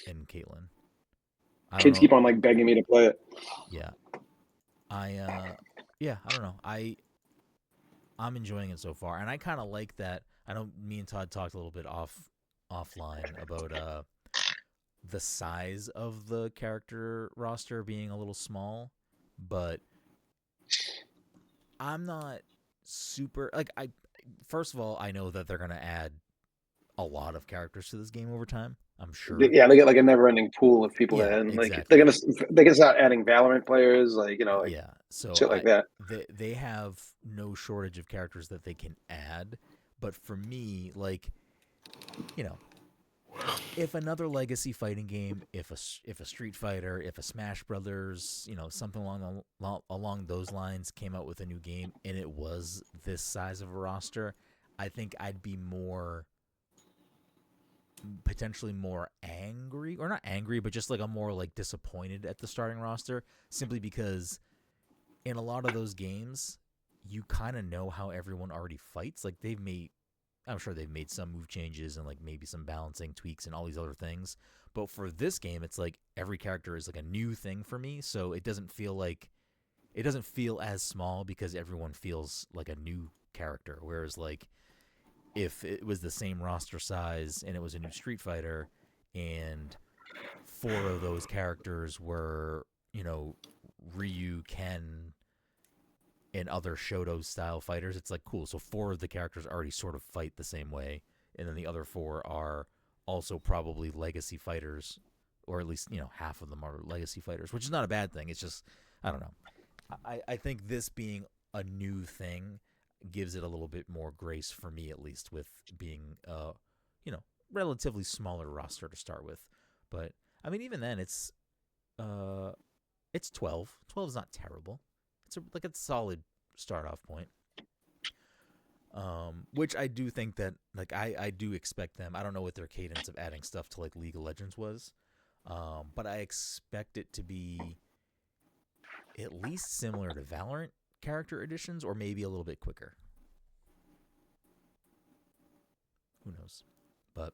and Caitlyn. Kids keep on like begging me to play it. Yeah. I don't know. I'm enjoying it so far, and I kind of like that. I know me and Todd talked a little bit offline about the size of the character roster being a little small, but I'm not super like I first of all, I know that they're going to add a lot of characters to this game over time. I'm sure. Yeah, they get like a never-ending pool of people Yeah, in. Like exactly. they can start adding Valorant players, like Yeah, so shit like that. They have no shortage of characters that they can add, but for me, like, you know, if another legacy fighting game, if a Street Fighter, if a Smash Brothers, something along those lines came out with a new game and it was this size of a roster, I think I'd be potentially more angry, or not angry, but just like I'm more like disappointed at the starting roster, simply because in a lot of those games you kind of know how everyone already fights. Like I'm sure they've made some move changes and like maybe some balancing tweaks and all these other things, but for this game it's like every character is like a new thing for me, so it doesn't feel as small because everyone feels like a new character. Whereas like if it was the same roster size and it was a new Street Fighter and 4 of those characters were, Ryu, Ken, and other Shoto style fighters, it's like cool. So 4 of the characters already sort of fight the same way, and then the other 4 are also probably legacy fighters, or at least, half of them are legacy fighters, which is not a bad thing. It's just, I don't know. I think this being a new thing gives it a little bit more grace for me, at least, with being relatively smaller roster to start with. But I mean, even then, it's 12. 12 is not terrible. It's a solid start off point. Which I do think that like I do expect them. I don't know what their cadence of adding stuff to like League of Legends was, but I expect it to be at least similar to Valorant character additions, or maybe a little bit quicker. Who knows? But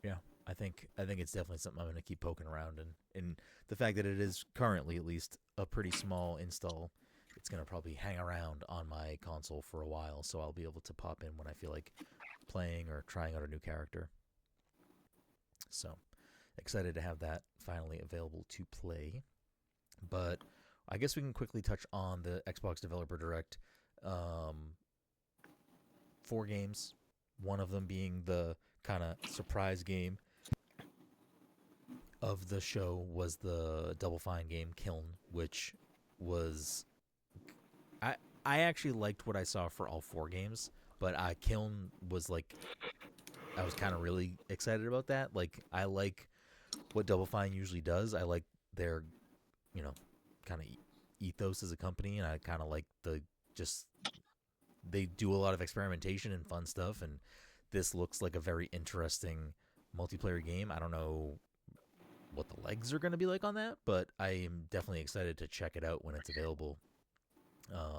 yeah, I think it's definitely something I'm going to keep poking around in. And the fact that it is currently at least a pretty small install, it's going to probably hang around on my console for a while, so I'll be able to pop in when I feel like playing or trying out a new character. So excited to have that finally available to play. But I guess we can quickly touch on the Xbox Developer Direct. 4 games, one of them being the kind of surprise game of the show was the Double Fine game Kiln, which was I actually liked what I saw for all 4 games, but Kiln was like I was kind of really excited about that. Like I like what Double Fine usually does. I like their kind of ethos as a company, and I kind of like they do a lot of experimentation and fun stuff, and this looks like a very interesting multiplayer game. I don't know what the legs are going to be like on that, but I am definitely excited to check it out when it's available.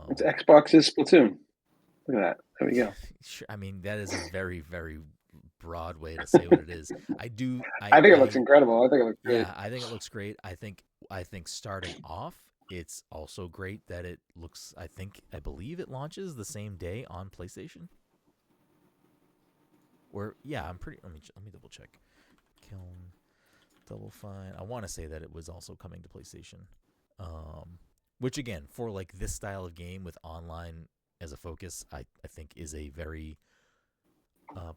It's Xbox's Splatoon. Look at that. There we go. I mean, that is a very, very broad way to say what it is. I do. I think it looks incredible. I think it looks great. Yeah, I think it looks great. I think starting off, it's also great that it looks. I believe it launches the same day on PlayStation. Or yeah, I'm pretty. Let me double check. Kiln, Double Fine. I want to say that it was also coming to PlayStation. Which again, for like this style of game with online as a focus, I think is a very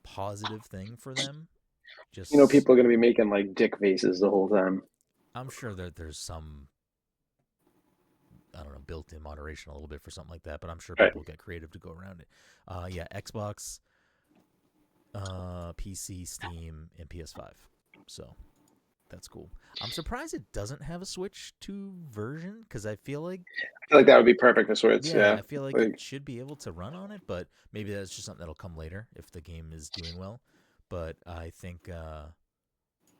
positive thing for them. Just people are going to be making like dick faces the whole time. I'm sure that there's some, I don't know, built-in moderation a little bit for something like that, but I'm sure people get creative to go around it. Yeah, Xbox, PC, Steam, and PS5. So that's cool. I'm surprised it doesn't have a Switch 2 version because I feel like that would be perfect for Switch. Yeah, I feel like it should be able to run on it, but maybe that's just something that'll come later if the game is doing well. But I think,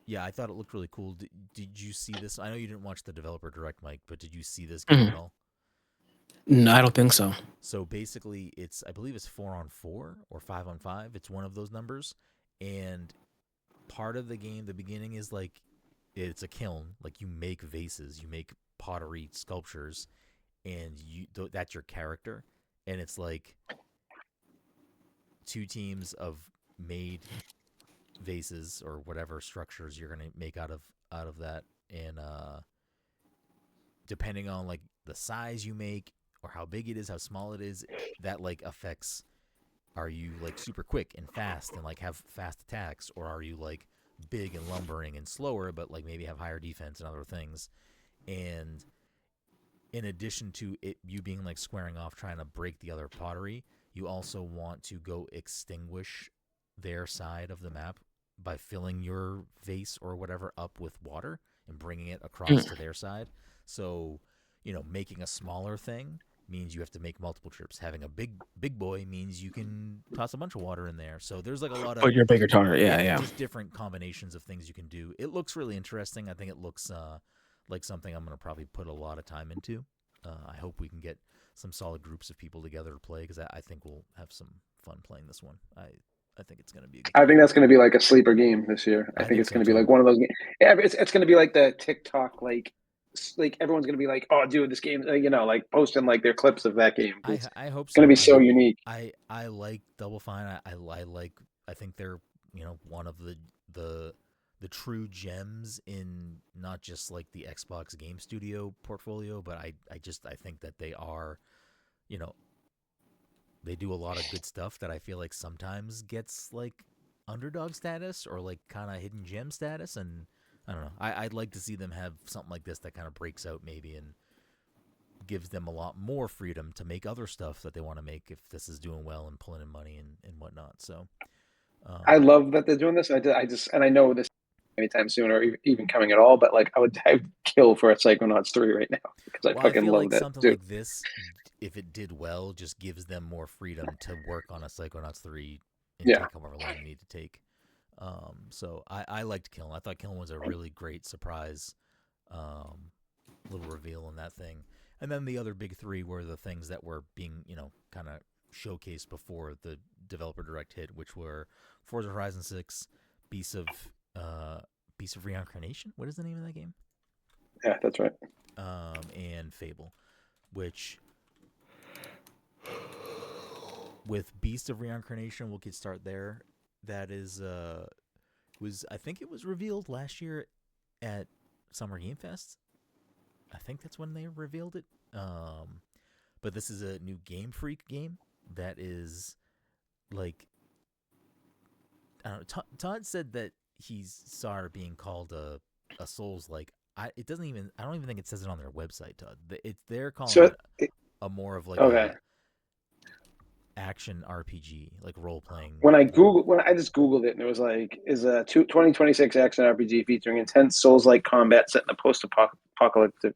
yeah, I thought it looked really cool. Did you see this? I know you didn't watch the developer direct, Mike, but did you see this game at all? No, I don't think so. So basically, I believe it's 4-on-4 or 5-on-5. It's one of those numbers, and part of the game, the beginning is like it's a kiln. Like you make vases, you make pottery sculptures, and that's your character. And it's like 2 teams of made vases or whatever structures you're gonna make out of that, and depending on like the size you make or how big it is, how small it is, that like affects, are you like super quick and fast and like have fast attacks, or are you like big and lumbering and slower but like maybe have higher defense and other things. And in addition to it, you being like squaring off trying to break the other pottery, you also want to go extinguish their side of the map by filling your vase or whatever up with water and bringing it across to their side. So, making a smaller thing means you have to make multiple trips. Having a big boy means you can toss a bunch of water in there. So there's like a lot of your bigger target. Yeah. just different combinations of things you can do. It looks really interesting. I think it looks like something I'm going to probably put a lot of time into. I hope we can get some solid groups of people together to play because I think we'll have some fun playing this one. I think it's going to be. I think that's going to be like a sleeper game this year. I think it's going to be like one of those games. Yeah, it's going to be like the TikTok like everyone's going to be like, oh, dude, this game, like posting like their clips of that game. I hope it's going to be so unique. I like Double Fine. I think they're one of the true gems in not just like the Xbox Game Studio portfolio, but I think that they are, they do a lot of good stuff that I feel like sometimes gets like underdog status or like kind of hidden gem status. And I don't know. I'd like to see them have something like this that kind of breaks out maybe and gives them a lot more freedom to make other stuff that they want to make if this is doing well and pulling in money and whatnot. So I love that they're doing this. And I know this anytime soon or even coming at all, but like I'd kill for a Psychonauts 3 right now because I fucking love that. Something like this, if it did well, just gives them more freedom to work on a Psychonauts 3 and take however long you need to take. So I liked Kiln. I thought Kiln was a really great surprise little reveal in that thing. And then the other big 3 were the things that were being, kind of showcased before the developer direct hit, which were Forza Horizon 6, Beasts of Reincarnation. What is the name of that game? Yeah, that's right. And Fable, which with Beast of Reincarnation, we'll get start there. That is I think it was revealed last year at Summer Game Fest. I think that's when they revealed it. But this is a new Game Freak game that is like, I don't know. Todd said that he saw it being called a Souls-like. I don't even think it says it on their website, Todd. They're calling it a more of like a action RPG, like role playing. When I just Googled it and it was like, is a 2026 action RPG featuring intense Souls-like combat set in a post-apocalyptic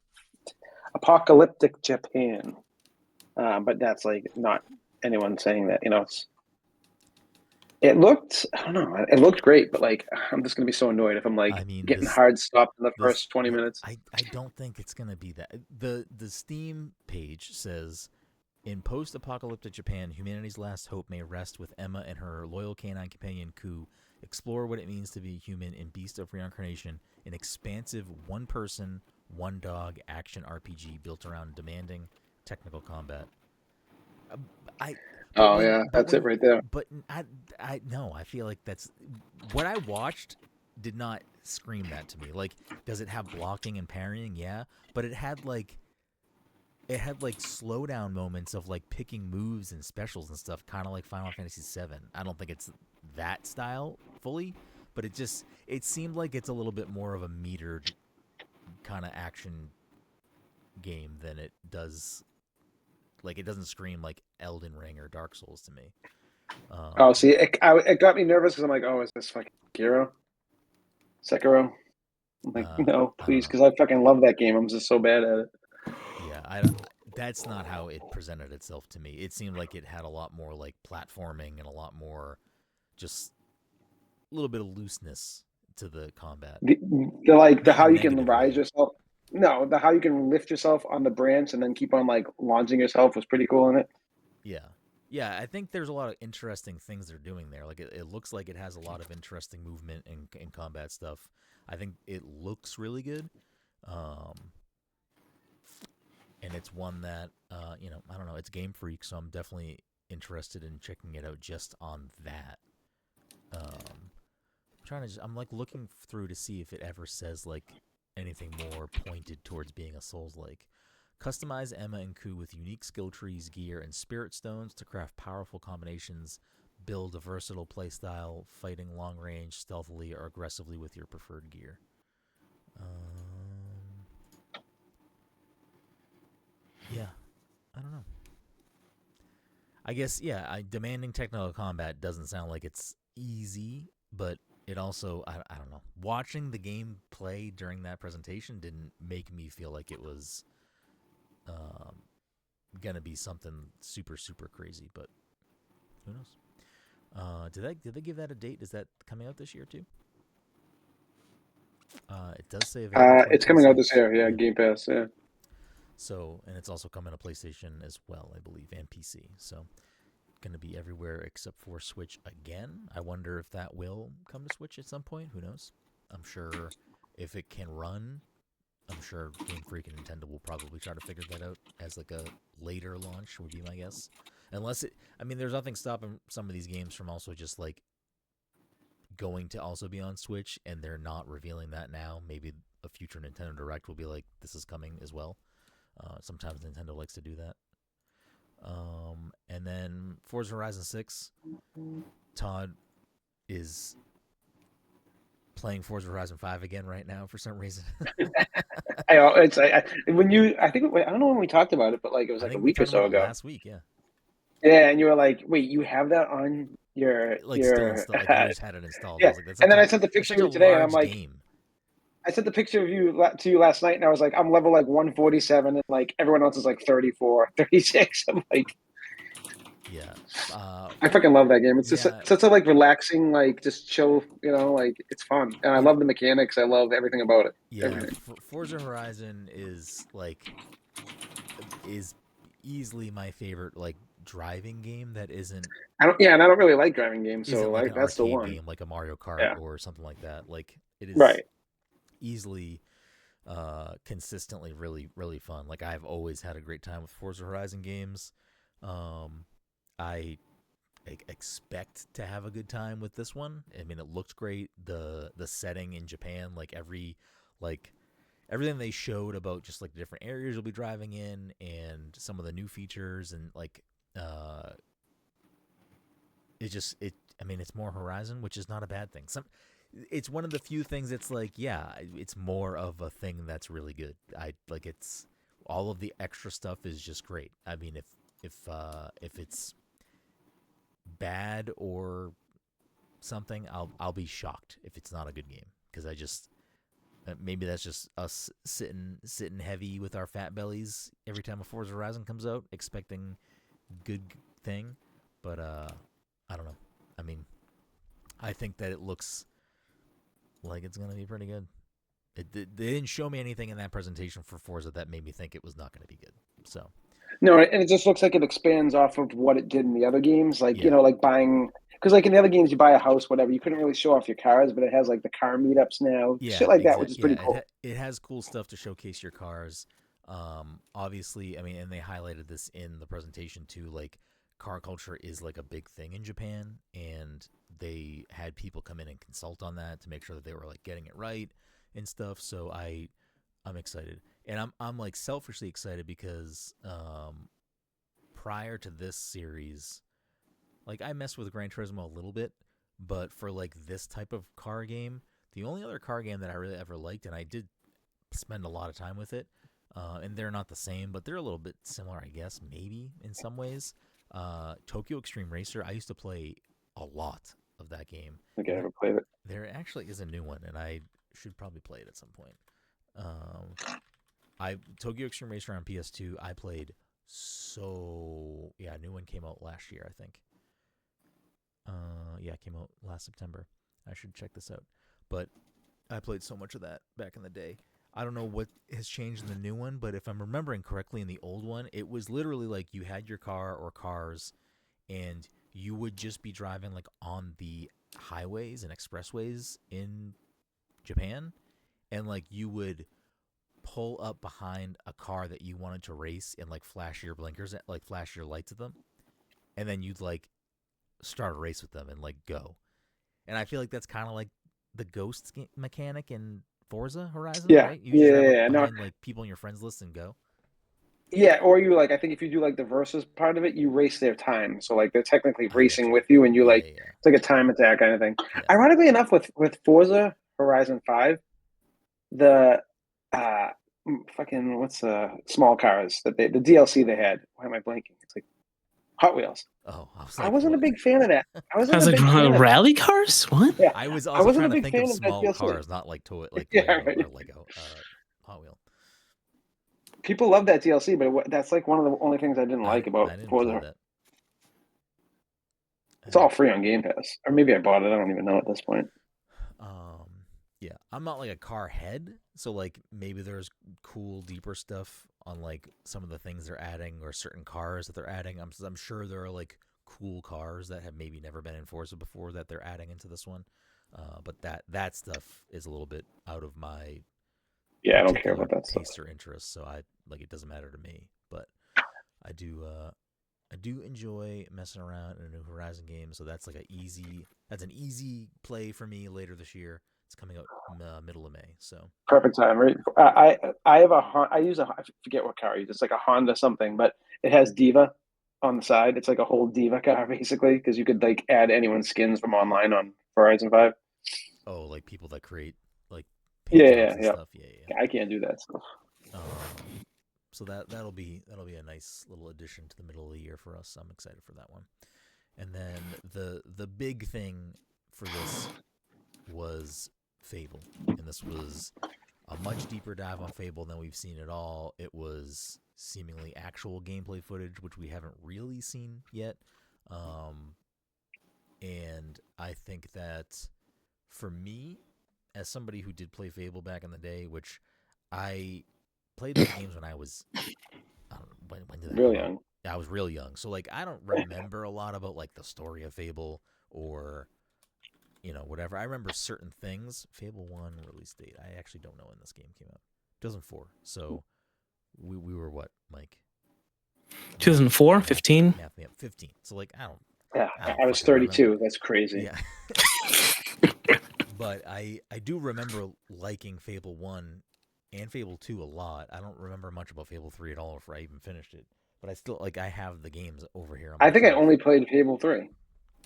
Japan. But that's like not anyone saying that, it looked, I don't know, it looked great, but like I'm just gonna be so annoyed if I'm like getting hard stopped in the first 20 minutes. I don't think it's gonna be that. The Steam page says, in post-apocalyptic Japan, humanity's last hope may rest with Emma and her loyal canine companion Ku Explore what it means to be human in Beast of Reincarnation, an expansive one-person, one-dog action RPG built around demanding technical combat. That's it right there. But I feel like that's what I watched. Did not scream that to me. Like, does it have blocking and parrying? Yeah, but it had like slowdown moments of like picking moves and specials and stuff, kind of like Final Fantasy VII. I don't think it's that style fully, but it seemed like it's a little bit more of a metered kind of action game than it does. Like, it doesn't scream like Elden Ring or Dark Souls to me. See, it got me nervous because I'm like, oh, is this fucking Sekiro? I'm like, no, please, because I fucking love that game. I'm just so bad at it. Yeah, that's not how it presented itself to me. It seemed like it had a lot more like platforming and a lot more just a little bit of looseness to the combat. The how you can rise yourself. No, the how you can lift yourself on the branch and then keep on like launching yourself was pretty cool in it. Yeah, I think there's a lot of interesting things they're doing there. Like, it looks like it has a lot of interesting movement and combat stuff. I think it looks really good. And it's one that, I don't know, it's Game Freak, so I'm definitely interested in checking it out just on that. I'm like looking through to see if it ever says like anything more pointed towards being a Souls-like. Customize Emma and Ku with unique skill trees, gear, and spirit stones to craft powerful combinations. Build a versatile playstyle, fighting long range, stealthily, or aggressively with your preferred gear. Yeah, I don't know. I guess, demanding technical combat doesn't sound like it's easy, but it also, I don't know. Watching the game play during that presentation didn't make me feel like it was gonna be something super, super crazy, but who knows? Did they give that a date? Is that coming out this year too? It does say it's coming out this year. Yeah, Game Pass. Yeah. So, and it's also coming to PlayStation as well, I believe, and PC. So, going to be everywhere except for Switch again. I wonder if that will come to Switch at some point. Who knows? I'm sure if it can run, I'm sure Game Freak and Nintendo will probably try to figure that out as like a later launch, would be my guess. Unless there's nothing stopping some of these games from also just like going to also be on Switch, and they're not revealing that now. Maybe a future Nintendo Direct will be like, this is coming as well. Sometimes Nintendo likes to do that. And then Forza Horizon 6, Todd is playing Forza Horizon 5 again right now for some reason. I don't know when we talked about it, but like it was like a week or so ago. Last week, yeah. Yeah, and you were like, "Wait, you have that on your still installed? Like, you just had it installed." Yeah, I was like, and then I sent the picture of you today, and I'm like, game. I sent the picture of you to you last night, and I was like, I'm level like 147, and like everyone else is like 34, 36. I'm like, yeah, I fucking love that game. It's just such a like relaxing, like just chill, like it's fun, and I love the mechanics. I love everything about it. Yeah, Forza Horizon is easily my favorite like driving game that isn't. I don't really like driving games, so like that's the one game, like a Mario Kart or something like that. Like, it is right. Easily consistently really, really fun. Like, I've always had a great time with Forza Horizon games. I expect to have a good time with this one. I mean, it looked great. The setting in Japan, everything they showed about just like the different areas you'll be driving in and some of the new features, and it's more Horizon, which is not a bad thing. It's one of the few things that's like, it's more of a thing that's really good. It's all of the extra stuff is just great. I mean, if it's bad or something, I'll be shocked if it's not a good game, because I just maybe that's just us sitting heavy with our fat bellies every time a Forza Horizon comes out, expecting good thing. But I don't know. I mean, I think that it looks like it's gonna be pretty good. They didn't show me anything in that presentation for Forza that made me think it was not going to be good. So no, and it just looks like it expands off of what it did in the other games. Like like buying because like in the other games, you buy a house, whatever. You couldn't really show off your cars, but it has like the car meetups now, shit like that, which is pretty cool. It has cool stuff to showcase your cars. Obviously, I mean, and they highlighted this in the presentation too. Like, car culture is like a big thing in Japan, and they had people come in and consult on that to make sure that they were like getting it right and stuff. So I'm excited, and I'm like selfishly excited because prior to this series, like I messed with Gran Turismo a little bit, but for like this type of car game, the only other car game that I really ever liked, and I did spend a lot of time with it, and they're not the same, but they're a little bit similar, I guess, maybe in some ways. Tokyo Extreme Racer, I used to play a lot of that game. I think I ever played it. There actually is a new one, and I should probably play it at some point. Tokyo Extreme Racer on PS2, I played a new one came out last year, I think. It came out last September. I should check this out. But I played so much of that back in the day. I don't know what has changed in the new one, but if I'm remembering correctly, in the old one, it was literally like you had your car or cars, and you would just be driving like on the highways and expressways in Japan, and like you would pull up behind a car that you wanted to race and like flash your blinkers, like flash your lights at them, and then you'd like start a race with them and like go. And I feel like that's kind of like the ghost mechanic in Forza Horizon, right? You just drive behind like people in your friends list and go. Yeah, or you like, I think if you do like the versus part of it, you race their time. So like they're technically racing with you, and you it's like a time attack kind of thing. Yeah. Ironically enough, with Forza Horizon 5, the fucking what's small cars that the DLC they had. Why am I blanking? It's like Hot Wheels. Oh, I wasn't a big fan of that. I was like rally cars. What? Yeah, I was also trying to think of small cars, not like toy, like Lego or Lego. Hot Wheel. People love that DLC, but that's like one of the only things I didn't like about Forza. That. It's all free on Game Pass, or maybe I bought it. I don't even know at this point. Yeah, I'm not like a car head, so like maybe there's cool, deeper stuff on like some of the things they're adding or certain cars that they're adding. I'm sure there are like cool cars that have maybe never been in Forza before that they're adding into this one. But that stuff is a little bit out of my I don't care about that taste stuff or interest, so it doesn't matter to me. But I do enjoy messing around in a new Horizon game, so that's like an easy play for me later this year. It's coming out middle of May, so perfect time, right? I forget what car I use. It's like a Honda something, but it has Diva on the side. It's like a whole Diva car basically, because you could like add anyone's skins from online on Horizon 5. Oh, like people that create like stuff. Yeah. I can't do that stuff. So that'll be a nice little addition to the middle of the year for us. I'm excited for that one. And then the big thing for this was Fable, and this was a much deeper dive on Fable than we've seen at all. It was seemingly actual gameplay footage, which we haven't really seen yet. And I think that for me, as somebody who did play Fable back in the day, which I played those games when I was, I don't know, when did that really come young. out? I was really young. So like I don't remember a lot about like the story of Fable or whatever. I remember certain things. Fable 1 release date. I actually don't know when this game came out. 2004. So we were what, Mike? 2004, 15? Yeah, 15. So like I was 32. Remember. That's crazy. Yeah. But I do remember liking Fable 1 and Fable 2 a lot. I don't remember much about Fable 3 at all, if I even finished it. But I still I have the games over here. I think I only played Fable 3.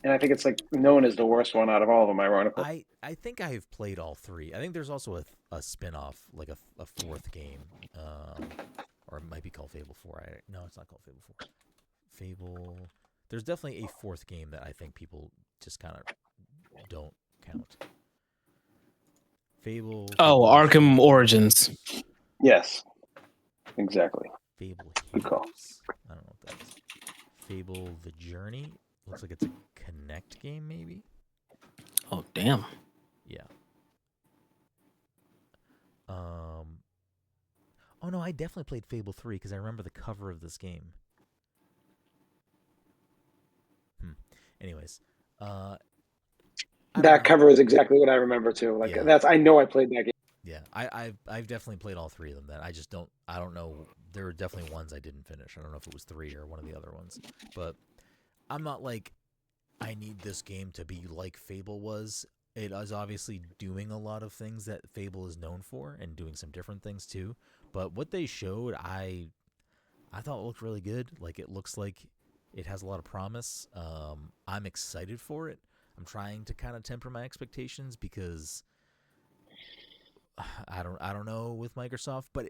And I think it's like known as the worst one out of all of them, ironically. I think I have played all 3. I think there's also a spin-off, like a fourth game. Or it might be called Fable 4. No, it's not called Fable 4. Fable... There's definitely a fourth game that I think people just kind of don't count. Fable... Arkham Origins. Yes. Exactly. Fable Good call. I don't know what that is. Fable The Journey. Looks like it's a Connect game, maybe? Oh, damn. Yeah. Oh, no, I definitely played Fable 3 because I remember the cover of this game. Anyways, I don't That know. cover is exactly what I remember too. Like Yeah, I know I played that game. yeah. I've definitely played all three of them. Then I don't know. There were definitely ones I didn't finish. I don't know if it was three or one of the other ones, but I'm not like I need this game to be like Fable was. It is obviously doing a lot of things that Fable is known for and doing some different things too. But what they showed, I thought it looked really good. Like it looks like it has a lot of promise. I'm excited for it. I'm trying to kind of temper my expectations because I don't know with Microsoft, but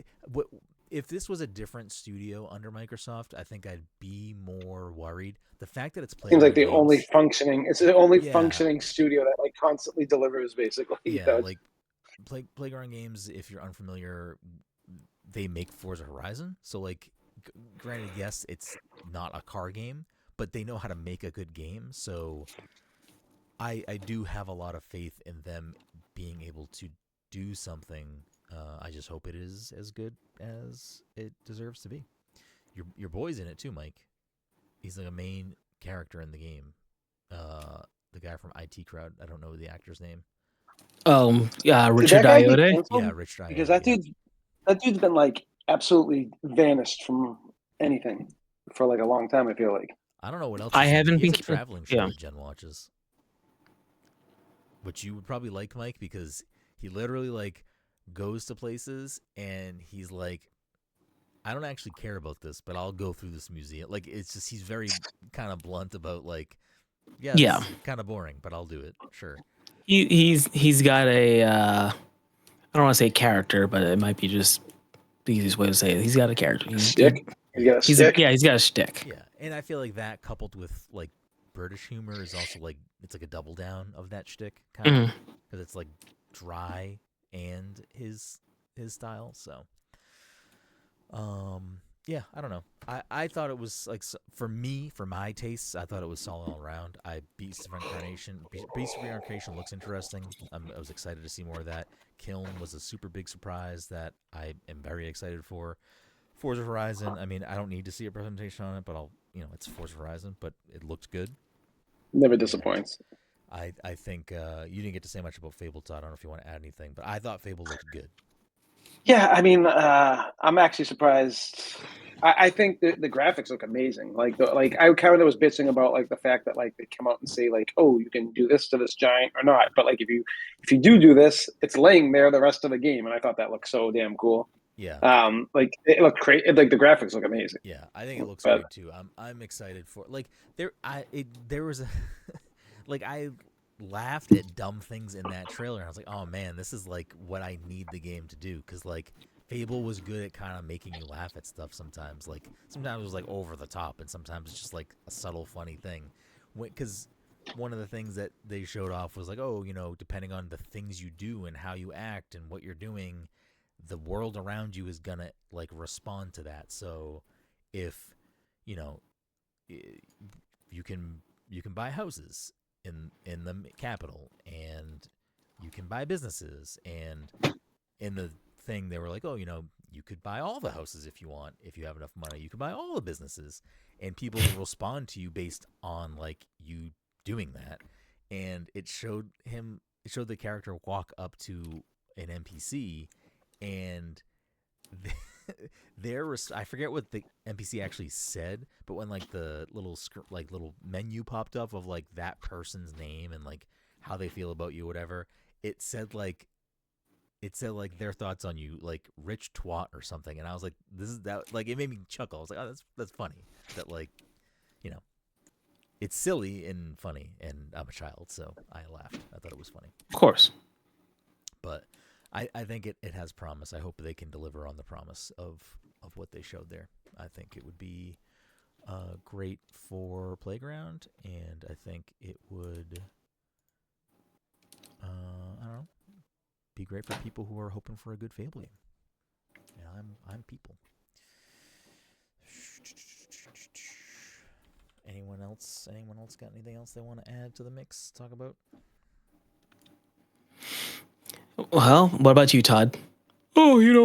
if this was a different studio under Microsoft, I think I'd be more worried. The fact that it's Seems like Playground the only Games, functioning. It's the only yeah, functioning studio that like constantly delivers, basically. yeah, like Playground Games. If you're unfamiliar, they make Forza Horizon. So like, granted, yes, it's not a car game, but they know how to make a good game. So I do have a lot of faith in them being able to do something. I just hope it is as good as it deserves to be. Your boy's in it too, Mike. He's like a main character in the game. The guy from IT Crowd. I don't know the actor's name. Yeah, Did Richard that guy get Iote. Yeah, canceled? Rich Because Diode. Yeah, that dude's been like absolutely vanished from anything for like a long time. I feel like. I don't know what else I he's in. haven't He has been a keeping. traveling show Yeah. that Jen watches, which you would probably like, Mike, because he literally like goes to places and he's like, I don't actually care about this, but I'll go through this museum. Like it's just he's very kind of blunt about like, yeah, this Yeah. is kind of boring, but I'll do it. Sure. He's got a I don't want to say character, but it might be just the easiest way to say it. He's got a character. Stick. You Yeah. got a stick. He's got a shtick. Yeah, and I feel like that coupled with like British humor is also like it's like a double down of that shtick kind of Mhm. because it's like dry and his style. So, yeah, I don't know. I thought it was like for me, for my tastes, I thought it was solid all around. Beast of Reincarnation looks interesting. I was excited to see more of that. Kiln was a super big surprise that I am very excited for. Forza Horizon, I mean, I don't need to see a presentation on it, but it's Forza Horizon, but it looked good. Never And disappoints. I think you didn't get to say much about Fable, Todd. I don't know if you want to add anything, but I thought Fable looked good. Yeah, I mean, I'm actually surprised. I think the graphics look amazing. Like I kind of was bitching about like the fact that like they come out and say like, oh, you can do this to this giant or not. But like if you do this, it's laying there the rest of the game, and I thought that looked so damn cool. Yeah, Like it looked crazy. Like the graphics look amazing. yeah, I think it looks But great too. I'm excited for like there was a like I laughed at dumb things in that trailer. And I was like, oh man, this is like what I need the game to do because like Fable was good at kind of making you laugh at stuff sometimes. Like sometimes it was like over the top, and sometimes it's just like a subtle, funny thing. Because one of the things that they showed off was like, oh, depending on the things you do and how you act and what you're doing, the world around you is gonna like respond to that. So if you know you can buy houses in the capital, and you can buy businesses, and in the thing they were like, oh, you could buy all the houses if you want. If you have enough money, you could buy all the businesses, and people will respond to you based on like you doing that. And it showed the character walk up to an NPC, and I forget what the NPC actually said, but when like the little menu popped up of like that person's name and like how they feel about you, whatever, it said like their thoughts on you, like rich twat or something, and I was like, this is that, like it made me chuckle. I was like, oh, that's funny. That like, it's silly and funny, and I'm a child, so I laughed. I thought it was funny. Of course. But I think it has promise. I hope they can deliver on the promise of what they showed there. I think it would be great for Playground, and I think it would, I don't know, be great for people who are hoping for a good Fable game. And I'm people. Anyone else got anything else they want to add to the mix? Talk about? Well, what about you, Todd? Oh, here's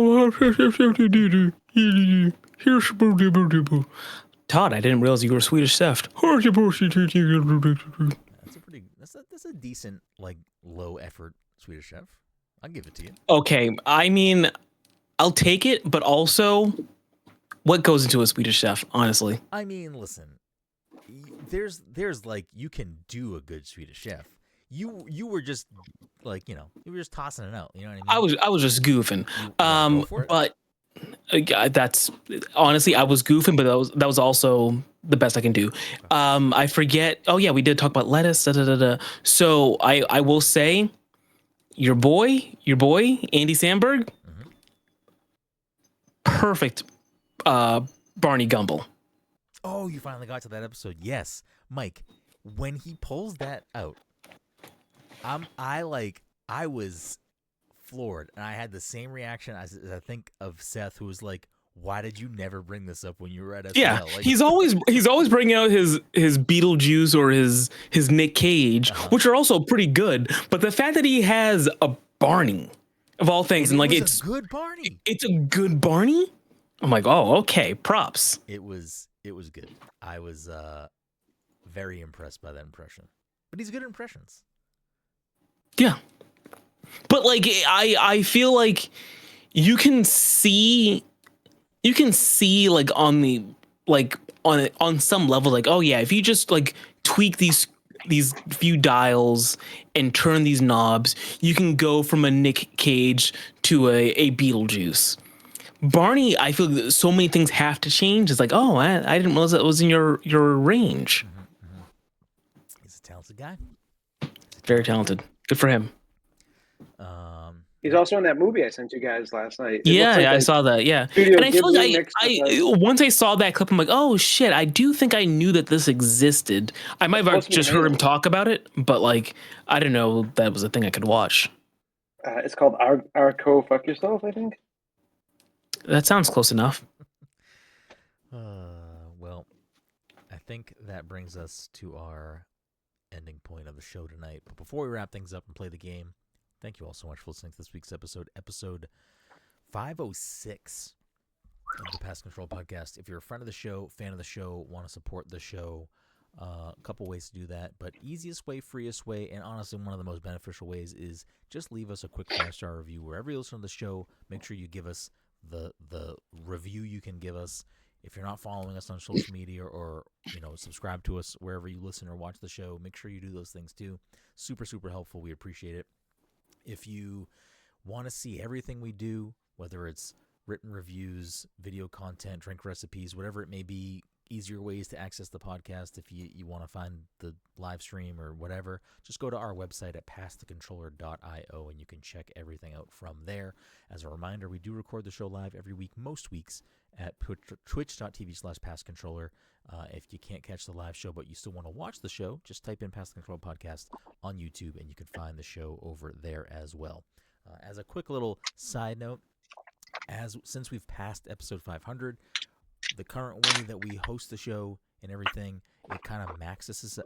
Todd. I didn't realize you were a Swedish chef. That's a pretty That's a decent like low effort Swedish Chef. I'll give it to you. Okay, I mean, I'll take it, but also, what goes into a Swedish Chef? Honestly, I mean, listen, there's like you can do a good Swedish Chef. You were just like you were just tossing it out. You know what I mean? I was just goofing. You wanna go for it? But that's honestly, I was goofing, but that was also the best I can do. I forget. Oh yeah, we did talk about lettuce. Da, da, da, da. So I will say, your boy Andy Samberg, perfect. Barney Gumble. Oh, you finally got to that episode. Yes, Mike. When he pulls that out, I was floored, and I had the same reaction as I think of Seth, who was like, "Why did you never bring this up when you were at SNL?" Yeah, Like, he's always bringing out his Beetlejuice or his Nick Cage, which are also pretty good. But the fact that he has a Barney of all things, and like it's a good Barney. It's a good Barney. I'm like, oh, okay, props. It was good. I was very impressed by that impression. But he's good at impressions. Yeah. But like I feel like you can see like on the like on some level, like, oh yeah, if you just like tweak these few dials and turn these knobs, you can go from a Nick Cage to a Beetlejuice. Barney, I feel that so many things have to change. It's like, oh, I didn't realize that was in your range. He's a talented guy. Very talented. Good for him. He's also in that movie I sent you guys last night. I saw that. Yeah, and I feel like once I saw that clip, I'm like, oh shit, I do think I knew that this existed. I might have just heard him talk about it, but like, I didn't know that was a thing I could watch. It's called Arco Fuck Yourself, I think. That sounds close enough. Well, I think that brings us to our ending point of the show tonight. But before we wrap things up and play the game, thank you all so much for listening to this week's episode 506 of the Pass Control Podcast. If you're a friend of the show, fan of the show, want to support the show, a couple ways to do that. But easiest way, freest way, and honestly one of the most beneficial ways is just leave us a quick 5-star review. Wherever you listen to the show, make sure you give us the review you can give us. If you're not following us on social media or subscribe to us wherever you listen or watch the show, make sure you do those things too. Super, super helpful. We appreciate it. If you want to see everything we do, whether it's written reviews, video content, drink recipes, whatever it may be, easier ways to access the podcast, if you want to find the live stream or whatever, just go to our website at passthecontroller.io and you can check everything out from there. As a reminder, we do record the show live every week, most weeks, at twitch.tv/passcontroller. If you can't catch the live show but you still want to watch the show, just type in Pass the Control Podcast on YouTube and you can find the show over there as well. As a quick little side note, since we've passed episode 500, the current way that we host the show and everything, it maxes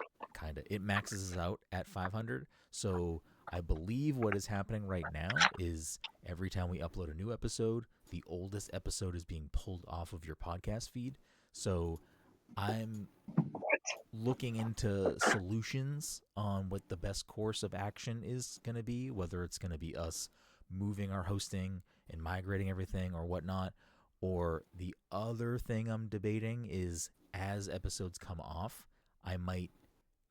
us out at 500. So I believe what is happening right now is every time we upload a new episode, the oldest episode is being pulled off of your podcast feed. So I'm looking into solutions on what the best course of action is going to be, whether it's going to be us moving our hosting and migrating everything or whatnot. Or the other thing I'm debating is as episodes come off, I might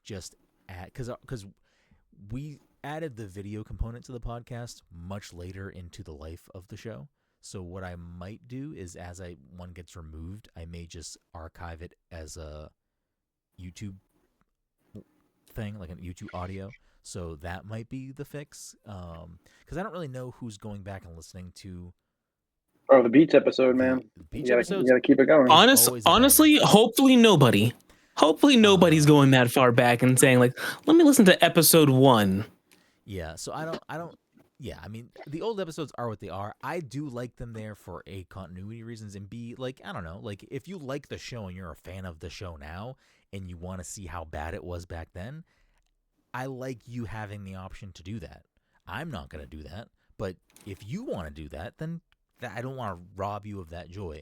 just add, because we added the video component to the podcast much later into the life of the show. So what I might do is as one gets removed, I may just archive it as a YouTube thing, like a YouTube audio. So that might be the fix. Because I don't really know who's going back and listening to. Oh, the beach episode, man. You gotta keep it going. Honestly, hopefully nobody. Hopefully nobody's going that far back and saying like, let me listen to episode 1. Yeah, so I don't. Yeah, I mean, the old episodes are what they are. I do like them there for A, continuity reasons, and B, like, I don't know, like if you like the show and you're a fan of the show now and you want to see how bad it was back then, I like you having the option to do that. I'm not going to do that, but if you want to do that, then I don't want to rob you of that joy.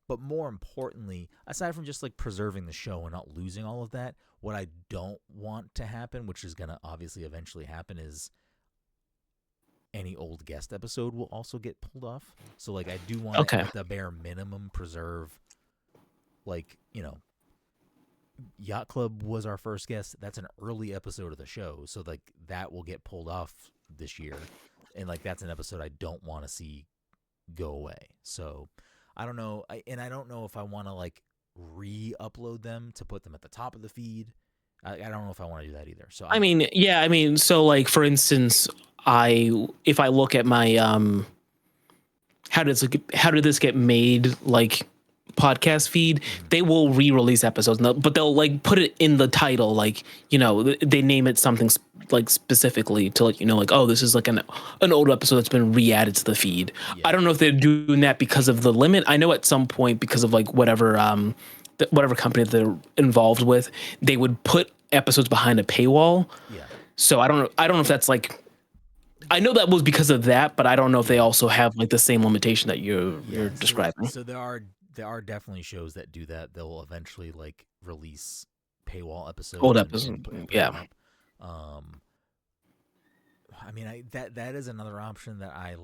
But more importantly, aside from just like preserving the show and not losing all of that, what I don't want to happen, which is going to obviously eventually happen, is any old guest episode will also get pulled off. So like I do want to, Okay. at the bare minimum, preserve, like, Yacht Club was our first guest. That's an early episode of the show, so like that will get pulled off this year, and like that's an episode I don't want to see go away. So I don't know, I don't know if I want to like re-upload them to put them at the top of the feed. I don't know if I want to do that either. So So like for instance, if I look at my how did this get made like podcast feed, they will re-release episodes, but they'll like put it in the title, like they name it something like specifically to let you know, like, oh, this is like an old episode that's been re-added to the feed. Yeah. I don't know if they're doing that because of the limit. I know at some point, because of like whatever company they're involved with, they would put episodes behind a paywall. Yeah. So I don't know if that's like, I know that was because of that, but I don't know if they also have like the same limitation that you're describing. So there are definitely shows that do that. They'll eventually like release paywall episodes. Old and episodes, put yeah. them up. I mean, that is another option that I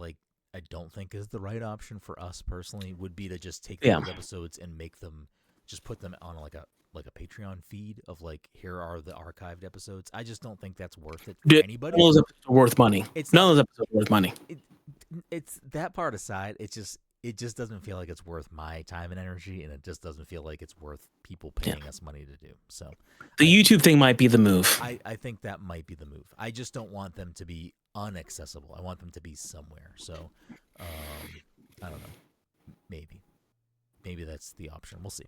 don't think is the right option for us personally. Would be to just take the old episodes and make them, just put them on like a Patreon feed of like, here are the archived episodes. I just don't think that's worth it for anybody. None of those episodes are worth money. None of those episodes are worth money. It's that part aside. It just doesn't feel like it's worth my time and energy, and it just doesn't feel like it's worth people paying us money to do. So the YouTube thing might be the move. I think that might be the move. I just don't want them to be unaccessible. I want them to be somewhere. So I don't know. Maybe that's the option. We'll see.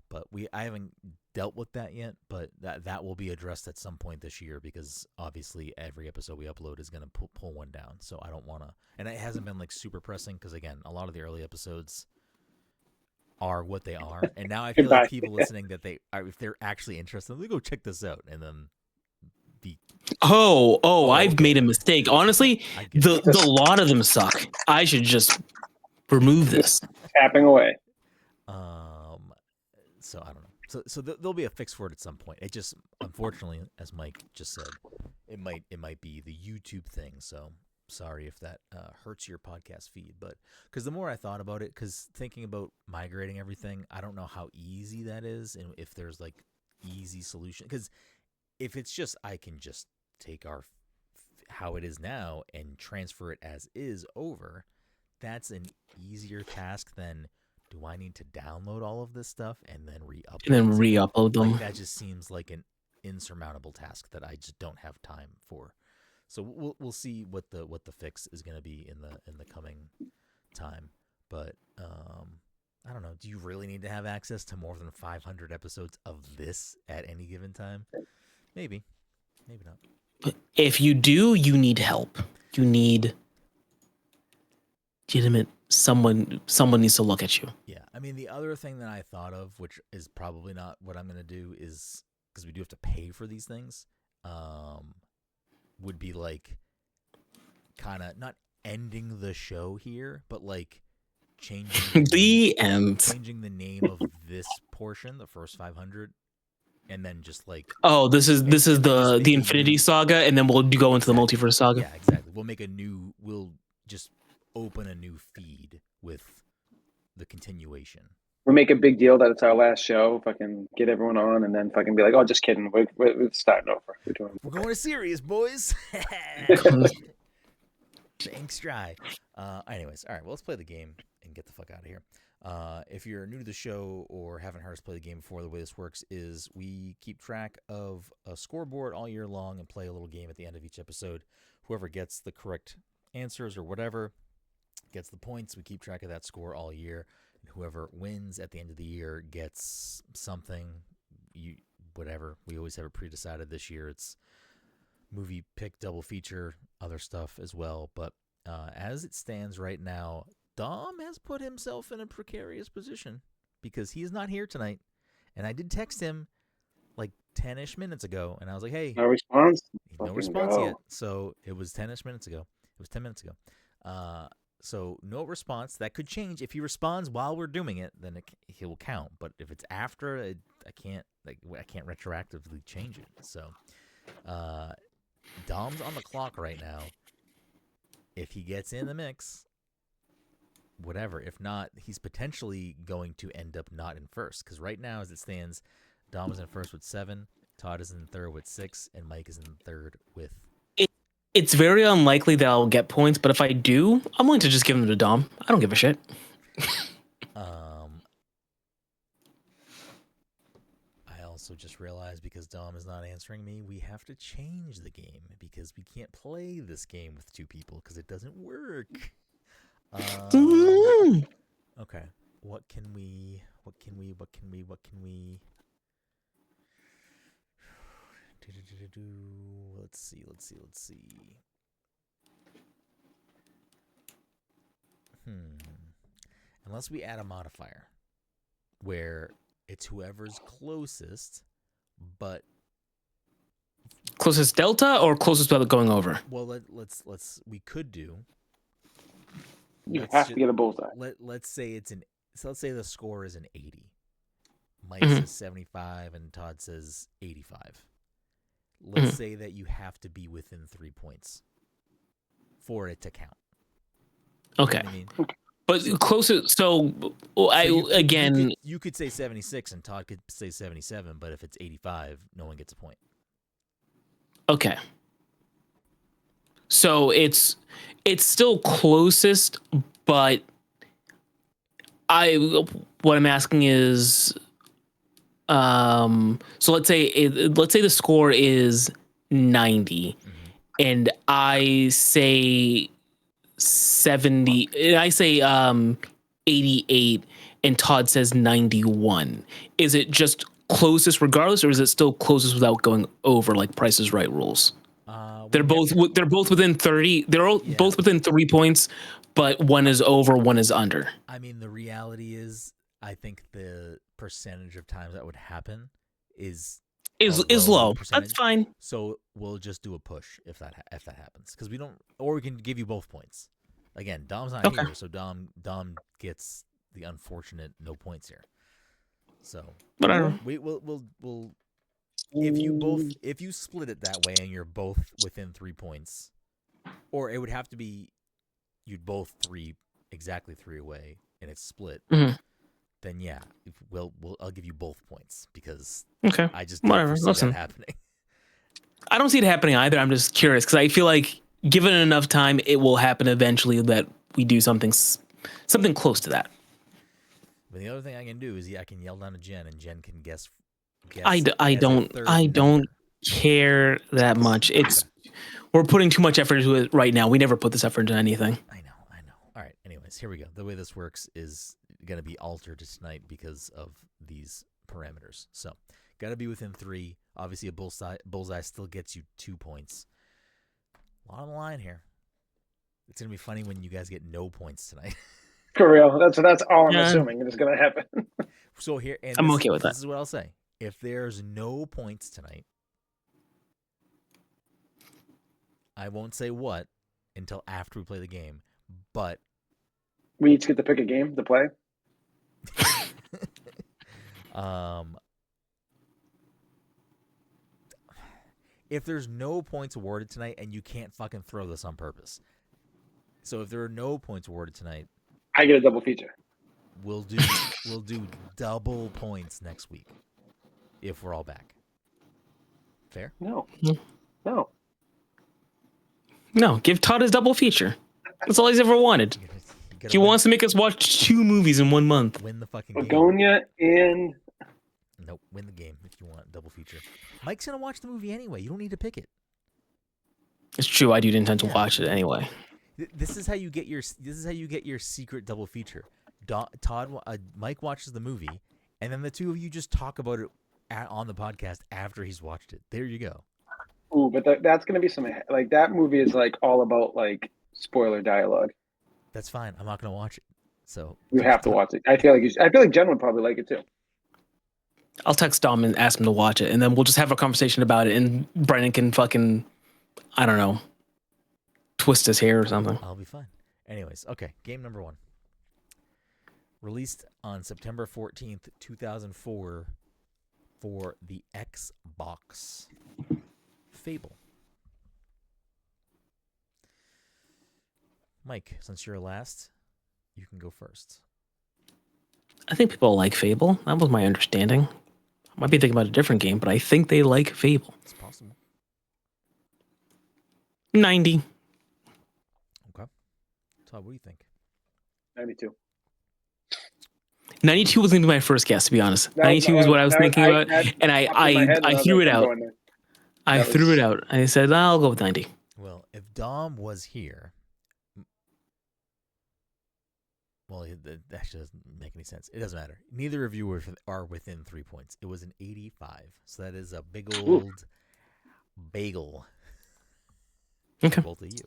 But I haven't dealt with that yet, but that will be addressed at some point this year, because obviously every episode we upload is going to pull one down. So I don't want to, and it hasn't been like super pressing, because again, a lot of the early episodes are what they are. And now I feel like people listening, that if they're actually interested, they go check this out, and then I've made a mistake. Honestly, the lot of them suck. I should just remove this. Tapping away. So I don't know. So there'll be a fix for it at some point. It just, unfortunately, as Mike just said, it might be the YouTube thing. So sorry if that hurts your podcast feed. But because the more I thought about it, because thinking about migrating everything, I don't know how easy that is, and if there's like easy solution. Because if it's just, I can just take how it is now and transfer it as is over, that's an easier task than, do I need to download all of this stuff and then re-upload them? Like, that just seems like an insurmountable task that I just don't have time for. So we'll see what the fix is going to be in the coming time. But I don't know. Do you really need to have access to more than 500 episodes of this at any given time? Maybe not. But if you do, you need help. You need legitimate someone needs to look at you. Yeah. I mean, the other thing that I thought of, which is probably not what I'm going to do, is, because we do have to pay for these things, would be like kind of not ending the show here, but like changing changing the name of this portion, the first 500, and then just like, oh, this is the Infinity Saga, and then we'll go into the Multiverse Saga. Yeah, exactly. We'll just open a new feed with the continuation. We'll make a big deal that it's our last show, fucking get everyone on, and then fucking be like, oh, just kidding, we're starting over. We're going to series, boys. Thanks, try. Anyways, all right, well, let's play the game and get the fuck out of here. If you're new to the show or haven't heard us play the game before, the way this works is we keep track of a scoreboard all year long and play a little game at the end of each episode. Whoever gets the correct answers or whatever gets the points. We keep track of that score all year. And whoever wins at the end of the year gets something, whatever. We always have it pre-decided. This year it's movie pick, double feature, other stuff as well. But as it stands right now, Dom has put himself in a precarious position because he's not here tonight. And I did text him like 10-ish minutes ago, and I was like, hey. No response? No response yet. So it was 10-ish minutes ago. It was 10 minutes ago. So no response. That could change. If he responds while we're doing it, then he will count. But if it's after, I can't retroactively change it. So Dom's on the clock right now. If he gets in the mix, whatever. If not, he's potentially going to end up not in first. Because right now, as it stands, Dom is in first with 7, Todd is in third with 6, and Mike is in third with... It's very unlikely that I'll get points, but if I do, I'm willing to just give them to Dom. I don't give a shit. I also just realized, because Dom is not answering me, we have to change the game because we can't play this game with 2 people because it doesn't work. Okay. What can we Let's see. Unless we add a modifier where it's whoever's closest, but closest delta or closest without going over? Well, we could do. You have to get a bullseye. Let's say let's say the score is an 80. Mike says 75 and Todd says 85. Let's say that you have to be within 3 points for it to count. Okay. You know what I mean? But closest, so you could say 76 and Todd could say 77, but if it's 85, no one gets a point. Okay. So it's still closest, but what I'm asking is, so let's say the score is 90, and I say 70, and I say 88, and Todd says 91. Is it just closest regardless, or is it still closest without going over, like Price is Right rules? They're both within 30. They're both within 3 points, but one is over, one is under. I mean, the reality is, I think the percentage of times that would happen is low. That's fine. So we'll just do a push if that happens, because we don't, or we can give you both points. Again, Dom's not here, so Dom gets the unfortunate no points here. So, but I don't. We'll if you split it that way and you're both within 3 points, or it would have to be you'd both exactly 3 away and it's split. Then yeah, I'll give you both points, because I just don't see that happening. I don't see it happening either. I'm just curious because I feel like given enough time, it will happen eventually that we do something close to that. But the other thing I can do is I can yell down to Jen, and Jen can guess. I don't care that much. We're putting too much effort into it right now. We never put this effort into anything. I know. All right. Anyways, here we go. The way this works is going to be altered tonight because of these parameters. So, got to be within 3. Obviously, a bullseye still gets you 2 points. A lot on the line here. It's going to be funny when you guys get no points tonight. For real. That's all I'm assuming is going to happen. So here, and I'm okay with that. This is what I'll say. If there's no points tonight, I won't say what until after we play the game, but we each get to pick a game to play. If there's no points awarded tonight, and you can't fucking throw this on purpose. So if there are no points awarded tonight, I get a double feature. We'll do double points next week if we're all back. Fair? No. Give Todd his double feature. That's all he's ever wanted. He wants to make us watch 2 movies in 1 month. Win the fucking game. Begonia and... Nope, win the game if you want double feature. Mike's going to watch the movie anyway. You don't need to pick it. It's true. I do intend to watch it anyway. This is how you get your secret double feature. Mike watches the movie, and then the 2 of you just talk about it on the podcast after he's watched it. There you go. Ooh, but that's gonna be some like that movie is like all about like spoiler dialogue. That's fine. I'm not gonna watch it. So you have to watch it. I feel like Jen would probably like it too. I'll text Dom and ask him to watch it, and then we'll just have a conversation about it, and Brenden can fucking, I don't know, twist his hair or something. I'll be fine. Anyways, okay. Game number 1. Released on September 14th, 2004 for the Xbox. Fable. Mike, since you're last, you can go first. I think people like Fable. That was my understanding. I might be thinking about a different game, but I think they like Fable. It's possible. 90. Okay. Todd, what do you think? 92. 92 was going to be my first guess, to be honest. 92 was what I was thinking about, and I threw it out. I threw it out. I said, I'll go with 90. Well, if Dom was here, well, that actually doesn't make any sense. It doesn't matter. Neither of you are within 3 points. It was an 85, so that is a big old bagel. Okay. Both of you.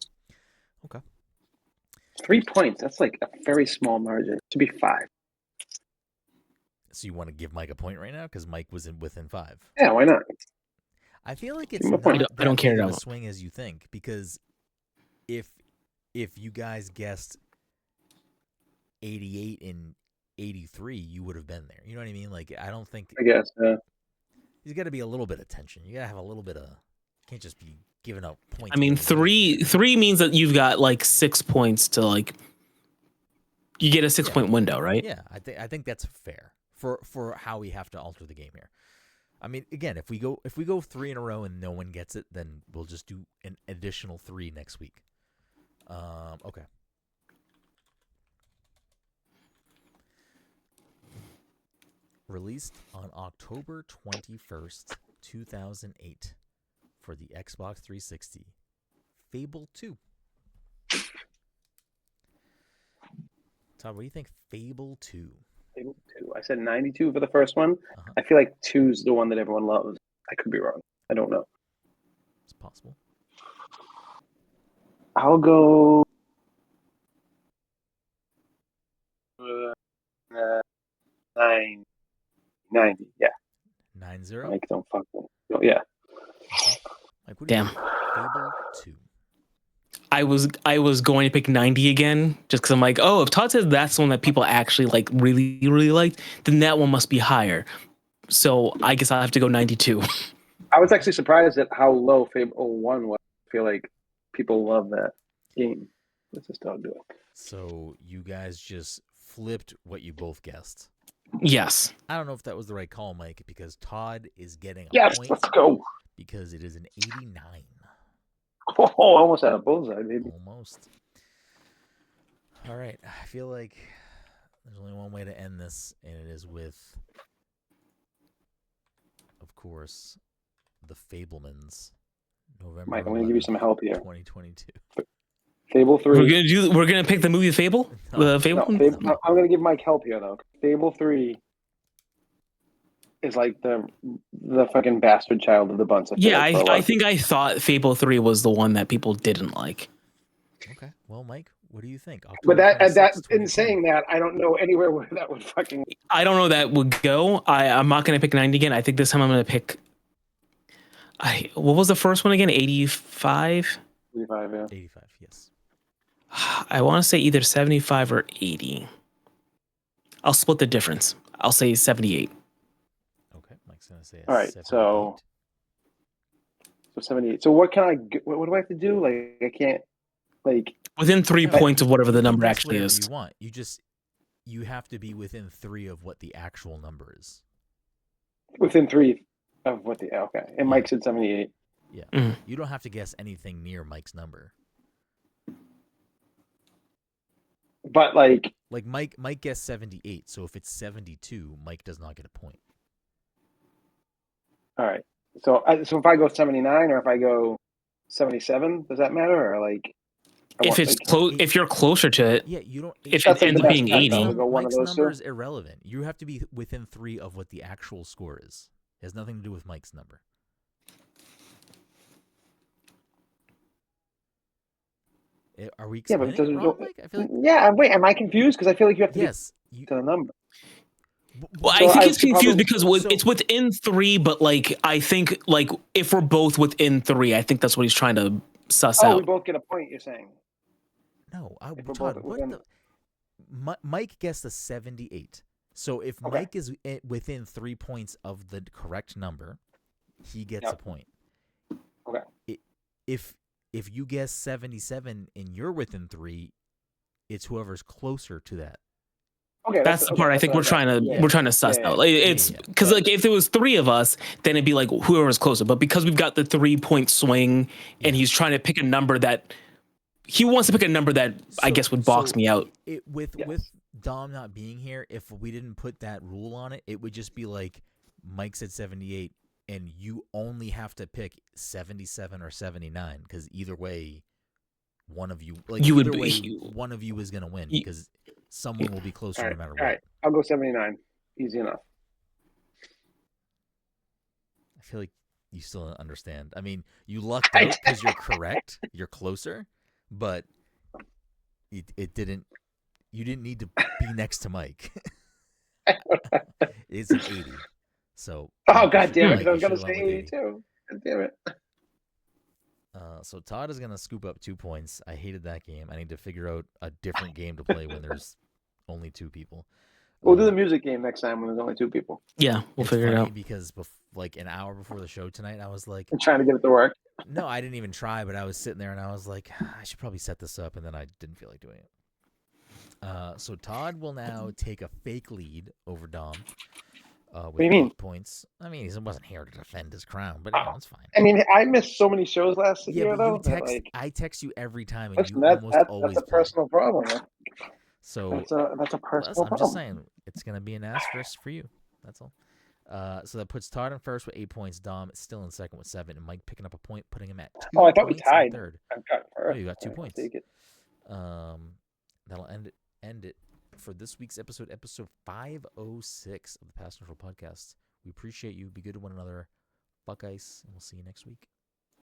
Okay. 3 points. That's like a very small margin. It should be 5. So you want to give Mike a point right now because Mike was within 5. Yeah, why not? I feel like it's Give him a not point. that I don't care big of at a all. swing as you think, because if you guys guessed 88 and 83, you would have been there. You know what I mean? Like, I don't think I guess. there's got to be a little bit of tension. You got to have a little bit of. Can't just be giving out points. I mean, three means that you've got like 6 points to like. You get a 6-point window, right? Yeah, I think that's fair for how we have to alter the game here. I mean, again, if we go 3 in a row and no one gets it, then we'll just do an additional 3 next week. Okay. Released on October 21st, 2008 for the Xbox 360. Fable 2. Todd, what do you think? Fable 2. Fable 2. I said 92 for the first one. Uh-huh. I feel like 2 is the one that everyone loves. I could be wrong. I don't know. It's possible. I'll go 90. Yeah. 90. Like, don't fuck me. Oh, yeah. Like, what do Damn. you think? Fable 2. I was going to pick 90 again, just because I'm like, oh, if Todd says that's the one that people actually like really, really liked, then that one must be higher. So I guess I'll have to go 92. I was actually surprised at how low Fable 1 was. I feel like people love that game. What's this dog doing? So you guys just flipped what you both guessed. Yes. I don't know if that was the right call, Mike, because Todd is getting a Yes, point let's go. because it is an 89. Oh, almost had a bullseye, baby. Almost. All right. I feel like there's only one way to end this, and it is with, of course, the Fablemans. November Mike, I'm going to give you some help here. 2022. Fable 3. We're gonna pick the movie Fable? No. Fable? No, I'm going to give Mike help here, though. Fable 3 is like the fucking bastard child of the bunch. Yeah, I think I thought Fable 3 was the one that people didn't like. Okay. Well, Mike, what do you think? But October that 26th, in saying that, I don't know anywhere where that would fucking. I don't know that would go. I'm not gonna pick 90 again. I think this time I'm gonna pick. What was the first one again? 85? 85, yeah. 85, yes. I want to say either 75 or 80. I'll split the difference. I'll say 78. Okay, Mike's gonna say. All right, 78. so 78. So what what do I have to do? Like, I can't, like. Within 3 points of whatever the number Guess actually whatever is. you want. You have to be within 3 of what the actual number is. Within 3 of what the. Okay. And Mike said 78. Yeah. Mhm. You don't have to guess anything near Mike's number. But, like. Like Mike guessed 78, so if it's 72, Mike does not get a point. All right. So if I go 79 or if I go 77, does that matter? Or, like. If it's close, if you're closer to it, Yeah, you don't. if That's it like ends the up best being guess, 80, though. Go one of Mike's those number two? is irrelevant. You have to be within 3 of what the actual score is. It has nothing to do with Mike's number. Are we Yeah, but explaining it doesn't. it wrong, Mike? I feel like Yeah. Wait. Am I confused? Because I feel like you have to yes. be to the number. well, So I think I it's confused probably- because it's within 3, but like I think like if we're both within 3, I think that's what he's trying to suss Oh, we out. both get a point. You're saying. No, If we're Todd, both what within, the Mike guessed a 78. So if okay. Mike is within 3 points of the correct number, he gets a Yep. point. Okay. If you guess 77 and you're within 3, it's whoever's closer to that. Okay, That's the part I think we're trying to suss out. Like, it's because like if there was 3 of us, then it'd be like whoever's closer. But because we've got the 3-point swing, and he's trying to pick a number that he wants to pick a number that I guess would box me out. With Dom not being here, if we didn't put that rule on it, it would just be like Mike said 78, and you only have to pick 77 or 79 because either way, one of you one of you is gonna win because someone will be closer no matter what. All right, I'll go 79. Easy enough. I feel like you still don't understand. I mean, you lucked out because you're correct. You're closer, but it didn't. You didn't need to be next to Mike. It's an 80. So. Oh God damn it! Because I was gonna say 82. God damn it. So Todd is gonna scoop up 2 points. I hated that game. I need to figure out a different game to play when there's only 2 people. We'll do the music game next time when there's only 2 people. Yeah, we'll figure it out. Because like an hour before the show tonight, I was like, I'm trying to get it to work. No, I didn't even try, but I was sitting there and I was like, I should probably set this up, and then I didn't feel like doing it. So Todd will now take a fake lead over Dom. With 8 points. I mean, he wasn't here to defend his crown, but it's fine. I mean, I missed so many shows last year, though. I text you every time, and listen, you almost always that's a personal problem. Man. So that's a personal problem. I'm just saying, it's going to be an asterisk for you. That's all. So that puts Todd in first with 8 points. Dom is still in second with 7, and Mike picking up a point, putting him at 2 Oh, I thought we points tied. in third. You got 2 points. Take it. That'll end it for this week's episode 506 of the Pass Control Podcast. We appreciate you. Be good to one another. Fuck ice, and we'll see you next week.